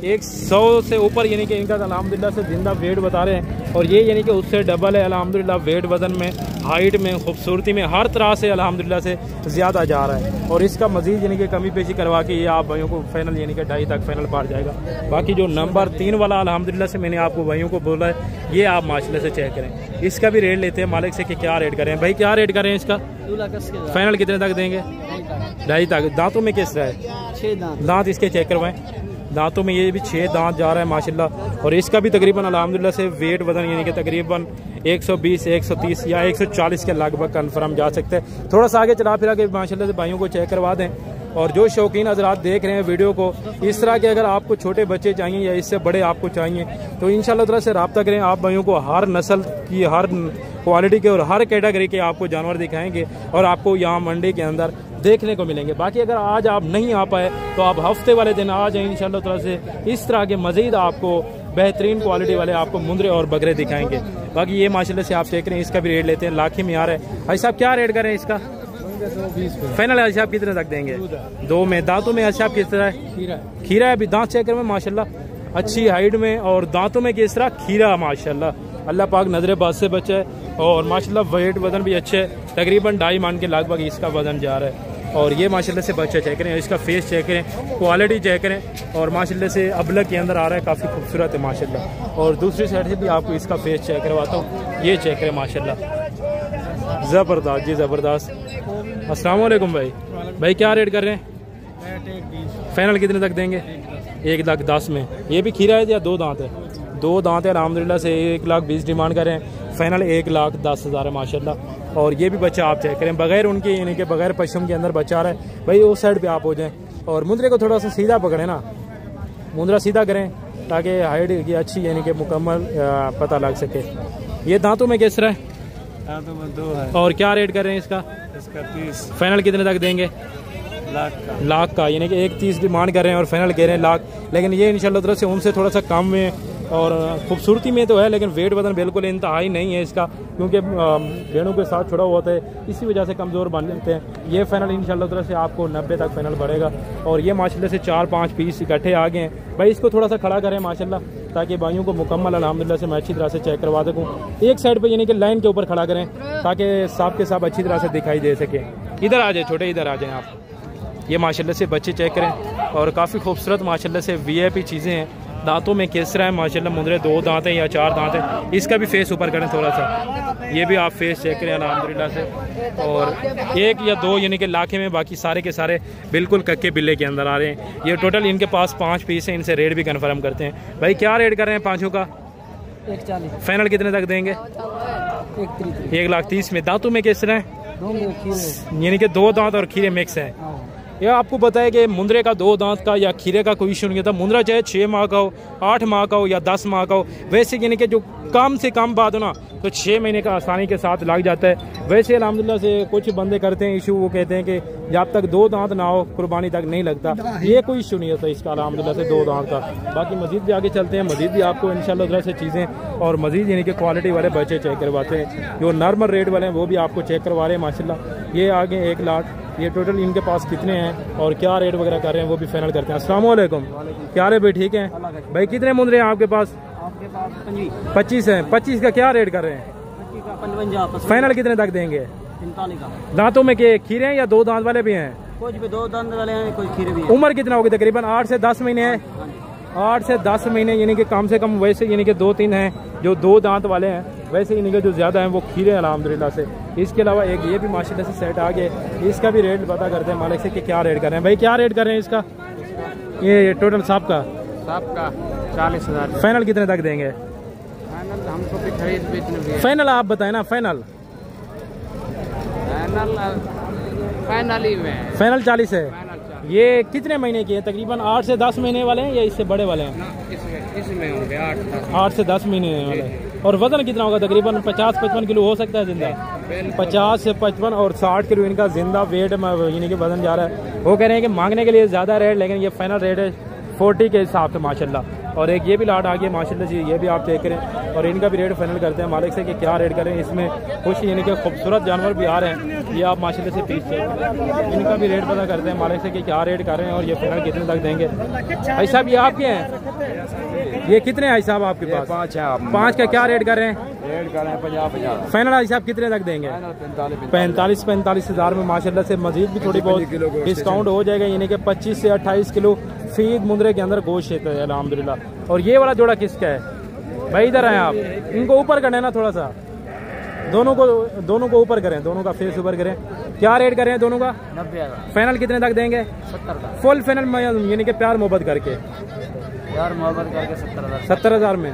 100 से ऊपर यानी कि इनका अल्हम्दुलिल्लाह से जिंदा वेट बता रहे हैं। और ये यानी कि उससे डबल है अल्हम्दुलिल्लाह, वेट वजन में, हाइट में, खूबसूरती में, हर तरह से अल्हम्दुलिल्लाह से ज़्यादा जा रहा है। और इसका मजीद यानी कि कमी पेशी करवा के ये आप भाइयों को फाइनल यानी कि 2.5 तक फाइनल पार जाएगा। बाकी जो नंबर 3 वाला अल्हम्दुलिल्लाह से मैंने आपको भाइयों को बोला है, ये आप माशाल्लाह से चेक करें। इसका भी रेट लेते हैं मालिक से कि क्या रेट करें। भाई क्या रेट करें इसका? फाइनल कितने तक देंगे? 2.5 तक। दांतों में किस तरह है? 6 दांत। दांत इसके चेक करवाएं। दांतों में ये भी 6 दांत जा रहा है माशाल्लाह। और इसका भी तकरीबन अल्हम्दुलिल्लाह से वेट वजन यानी कि तकरीबन 120, 130 या 140 के लगभग कन्फर्म जा सकते हैं। थोड़ा सा आगे चला फिरा के माशाल्लाह से भाइयों को चेक करवा दें। और जो शौकीन हज़रात देख रहे हैं वीडियो को, इस तरह के अगर आपको छोटे बच्चे चाहिए या इससे बड़े आपको चाहिए तो इंशाल्लाह ताला से रब्ता करें। आप भाइयों को हर नस्ल की, हर क्वालिटी के और हर कैटेगरी के आपको जानवर दिखाएंगे और आपको यहाँ मंडी के अंदर देखने को मिलेंगे। बाकी अगर आज आप नहीं आ पाए तो आप हफ्ते वाले दिन आ जाएं इंशाल्लाह ताला से। इस तरह के मज़ीद आपको बेहतरीन क्वालिटी वाले आपको मुंदरे और बकरे दिखाएंगे। बाकी ये माशाल्लाह से आप देख रहे हैं, इसका भी रेट लेते हैं, लाख ही में आ रहा है। भाई साहब क्या रेट करें इसका? फाइनल अच्छा कितने तक देंगे? 2 में। दांतों में अच्छा किस तरह है? खीरा है। अभी दांत चेक करें माशाल्लाह, अच्छी हाइट में और दांतों में किस तरह? खीरा माशाल्लाह। अल्लाह पाक नजर बाज से बचे और माशाल्लाह वेट वजन भी अच्छे है, तकरीबन 2.5 मन के लगभग इसका वजन जा रहा है। और ये माशाल्लाह से बच्चा चेक करें, इसका फेस चेक करें, क्वालिटी चेक करें और माशाल्लाह से अबलग के अंदर आ रहा है, काफ़ी खूबसूरत है माशाल्लाह। और दूसरी साइड से भी आपको इसका फेस चेक करवाता हूँ, ये चेक करें माशाल्लाह, ज़बरदस्त जी ज़बरदस्त। अस्सलाम वालेकुम भाई क्या रेट कर रहे हैं? फाइनल कितने तक देंगे? 1,10,000 में। ये भी खीरा है या 2 दांत है? 2 दांत है अल्हम्दुलिल्लाह से। 1,20,000 डिमांड करें, फाइनल 1,10,000 है माशाल्लाह। और ये भी बच्चा आप चेक करें, बगैर उनके यानी कि बगैर पश्चिम के अंदर बच्चा आ रहा है। भाई उस साइड पे आप हो जाएं और मुंदरे को थोड़ा सा सीधा पकड़ें ना, मुंदरा सीधा करें ताकि हाइट की अच्छी यानी कि मुकम्मल पता लग सके। ये दांतों में किस तरह है? दांतों में 2 है। और क्या रेट कर रहे हैं इसका? इसका 30। फाइनल कितने तक देंगे? लाख का यानी कि 1,30,000 डिमांड कर रहे हैं और फाइनल कह रहे हैं लाख। लेकिन ये इंशाल्लाह तरह से उनसे थोड़ा सा कम में और खूबसूरती में तो है, लेकिन वेट वजन बिल्कुल इंतहाई नहीं है इसका, क्योंकि भेड़ों के साथ छुड़ा हुआ होता है, इसी वजह से कमज़ोर बन जाते हैं। ये फाइनल इंशाल्लाह तरह से आपको 90 तक फाइनल बढ़ेगा। और ये माशाल्लाह से 4-5 पीस इकट्ठे आ गए हैं। भाई इसको थोड़ा सा खड़ा करें माशाल्लाह, ताकि भाइयों को मुकम्मल अल्हम्दुलिल्लाह से मैं अच्छी तरह से चेक करवा सकूँ। एक साइड पर यानी कि लाइन के ऊपर खड़ा करें ताकि साफ के साफ अच्छी तरह से दिखाई दे सके। इधर आ जाए छोटे, इधर आ जाएँ आप। ये माशाल्लाह से बच्चे चेक करें और काफ़ी खूबसूरत माशाल्लाह से VIP चीज़ें हैं। दांतों में केसरा है माशाल्लाह, मुंदरे 2 दांत हैं या 4 दांत हैं। इसका भी फेस ऊपर करें थोड़ा सा, ये भी आप फेस चेक करें अल्हम्दुलिल्लाह से। और 1 या 2 यानी कि लाखे में, बाकी सारे के सारे बिल्कुल कक्के बिल्ले के अंदर आ रहे हैं। ये टोटल इनके पास 5 पीस हैं। इनसे रेट भी कन्फर्म करते हैं। भाई क्या रेट कर रहे हैं पाँचों का? 1,40। फाइनल कितने तक देंगे? 1,30,000 में। दांतों में केसरा है यानी कि 2 दांत और खीरे मिक्स हैं। ये आपको पता है कि मुंदरे का 2 दांत का या खीरे का कोई इशू नहीं होता। मुंदरा चाहे 6 माह का हो, 8 माह का हो या 10 माह का हो, वैसे यानी कि जो कम से कम बात हो ना तो 6 महीने का आसानी के साथ लग जाता है। वैसे अल्हम्दुलिल्लाह से कुछ बंदे करते हैं इशू, वो कहते हैं कि जब तक 2 दांत ना हो कुर्बानी तक नहीं लगता। ये कोई इशू नहीं होता इसका अल्हम्दुलिल्लाह से 2 दांत का। बाकी मजीद भी आगे चलते हैं, मजीद भी आपको इंशाल्लाह तरह से चीज़ें और मजीद यानी कि क्वालिटी वाले बच्चे चेक करवाते हैं। जो नॉर्मल रेट वाले हैं वो भी आपको चेक करवा रहे हैं माशाल्लाह। ये आगे 1 लाख। ये टोटल इनके पास कितने हैं और क्या रेट वगैरह कर रहे हैं वो भी फाइनल करते हैं। अस्सलाम वालेकुम, क्या रेट भाई? ठीक है भाई। कितने मुंदरे हैं आपके पास? 25 हैं। 25 का क्या रेट कर रहे हैं? फाइनल कितने तक देंगे? 45 का। दांतों में के खीरे हैं या 2 दांत वाले भी हैं? कुछ भी 2 दांत वाले हैं, कुछ खीरे भी हैं। उम्र कितना होगी? तकरीबन 8 से 10 महीने है। 8 से 10 महीने यानी कि कम से कम। वैसे यानी कि 2-3 हैं जो 2 दांत वाले हैं, वैसे यानी कि जो ज़्यादा हैं वो खीरे हैं अल्हम्दुलिल्लाह से। इसके अलावा एक ये भी माशाल्लाह से सेट आ गए, इसका भी रेट पता करते हैं मालिक से कि क्या रेट कर रहे हैं। भाई क्या रेट कर रहे हैं इसका? ये टोटल सब का 40,000। फाइनल कितने तक देंगे? फाइनल हमको भी खरीद बेचने भी है। फाइनल आप बताएं ना। फाइनल ही में फाइनल 40 है। ये कितने महीने की है? तकरीबन 8 से 10 महीने वाले हैं या इससे बड़े वाले हैं? इसमें होंगे 8 से 10 महीने वाले। और वजन कितना होगा? तकरीबन 50-55 किलो हो सकता है जिंदा। 50 से 55 और 60 किलो इनका जिंदा वेट यानी कि वजन जा रहा है। वो कह रहे हैं कि मांगने के लिए ज़्यादा रेट, लेकिन ये फाइनल रेट है 40 के हिसाब से माशाल्लाह। और एक ये भी लाट आ गया माशाल्लाह जी, ये भी आप चेक करें और इनका भी रेट फाइनल करते हैं मालिक से कि क्या रेट करें। इसमें कुछ यानी कि खूबसूरत जानवर भी आ रहे हैं, ये आप माशाल्लाह से पीस चेक करें। इनका भी रेट पता करते हैं मालिक से कि क्या रेट कर रहे हैं और ये फाइनल कितने तक देंगे। भाई साहब ये आपके हैं? ये कितने हैं साहब आपके पास? 5 है। 5 का क्या रेट कर रहे हैं? रेट कर रहे हैं 50-50। फाइनल भाई साहब कितने तक देंगे? 45,000 में माशाल्लाह से। मजीद भी थोड़ी बहुत डिस्काउंट हो जाएगा, यानी कि 25 से 28 किलो फीड मुंदरे के अंदर गोश्त है अल्हम्दुलिल्लाह। और ये वाला जोड़ा किसका है? भाई इधर आए आप, इनको ऊपर करें ना थोड़ा सा, दोनों को ऊपर करें, दोनों का फेस ऊपर करें। क्या रेट करें दोनों का? 90 का। फाइनल कितने तक देंगे? 70 का। फुल फाइनल यानी कि प्यार मोहब्बत करके? प्यार मोहब्बत करके 70,000। 70,000 में।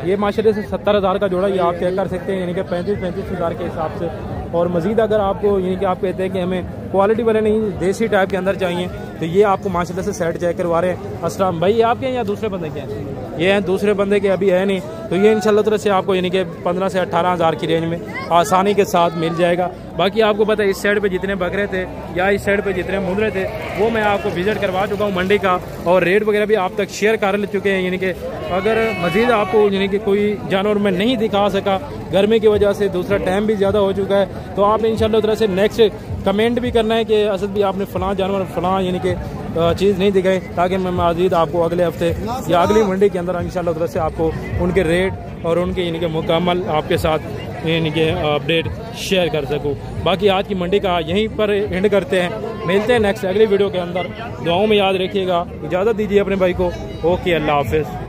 ये माशाल्लाह से 70,000 का जोड़ा ये आप चेक कर सकते हैं, यानी कि 35,000 के हिसाब से। और मजीद अगर आपको यानी कि आप कहते हैं कि हमें क्वालिटी वाले नहीं देसी टाइप के अंदर चाहिए, तो ये आपको माशाल्लाह से सेट चेक करवा रहे हैं। अस्सलाम भाई आपके हैं या दूसरे बंदे के हैं? ये हैं दूसरे बंदे के, अभी है नहीं। तो ये इंशाल्लाह तरह से आपको यानी कि 15 से 18,000 की रेंज में आसानी के साथ मिल जाएगा। बाकी आपको पता है इस साइड पे जितने बकरे थे या इस साइड पे जितने मुंदरे थे वो मैं आपको विजिट करवा चुका हूँ मंडी का, और रेट वगैरह भी आप तक शेयर कर ले चुके हैं। यानी कि अगर मजीद आपको यानी कि कोई जानवर मैं नहीं दिखा सका गर्मी की वजह से, दूसरा टाइम भी ज़्यादा हो चुका है, तो आप इंशाल्लाह तरह से नेक्स्ट कमेंट भी करना है कि असद भी आपने फ़लाँ जानवर फ़लाँ यानी कि चीज़ नहीं दिखाई, ताकि मैं मज़ीद आपको अगले हफ्ते या अगली मंडी के अंदर इंशाल्लाह तरह से आपको उनके रेट और उनके इनके मुकम्मल आपके साथ इनके अपडेट शेयर कर सकूँ। बाकी आज की मंडी का यहीं पर एंड करते हैं, मिलते हैं नेक्स्ट अगली वीडियो के अंदर। दुआओं में याद रखिएगा, इजाज़त दीजिए अपने भाई को। ओके, अल्लाह हाफिज़।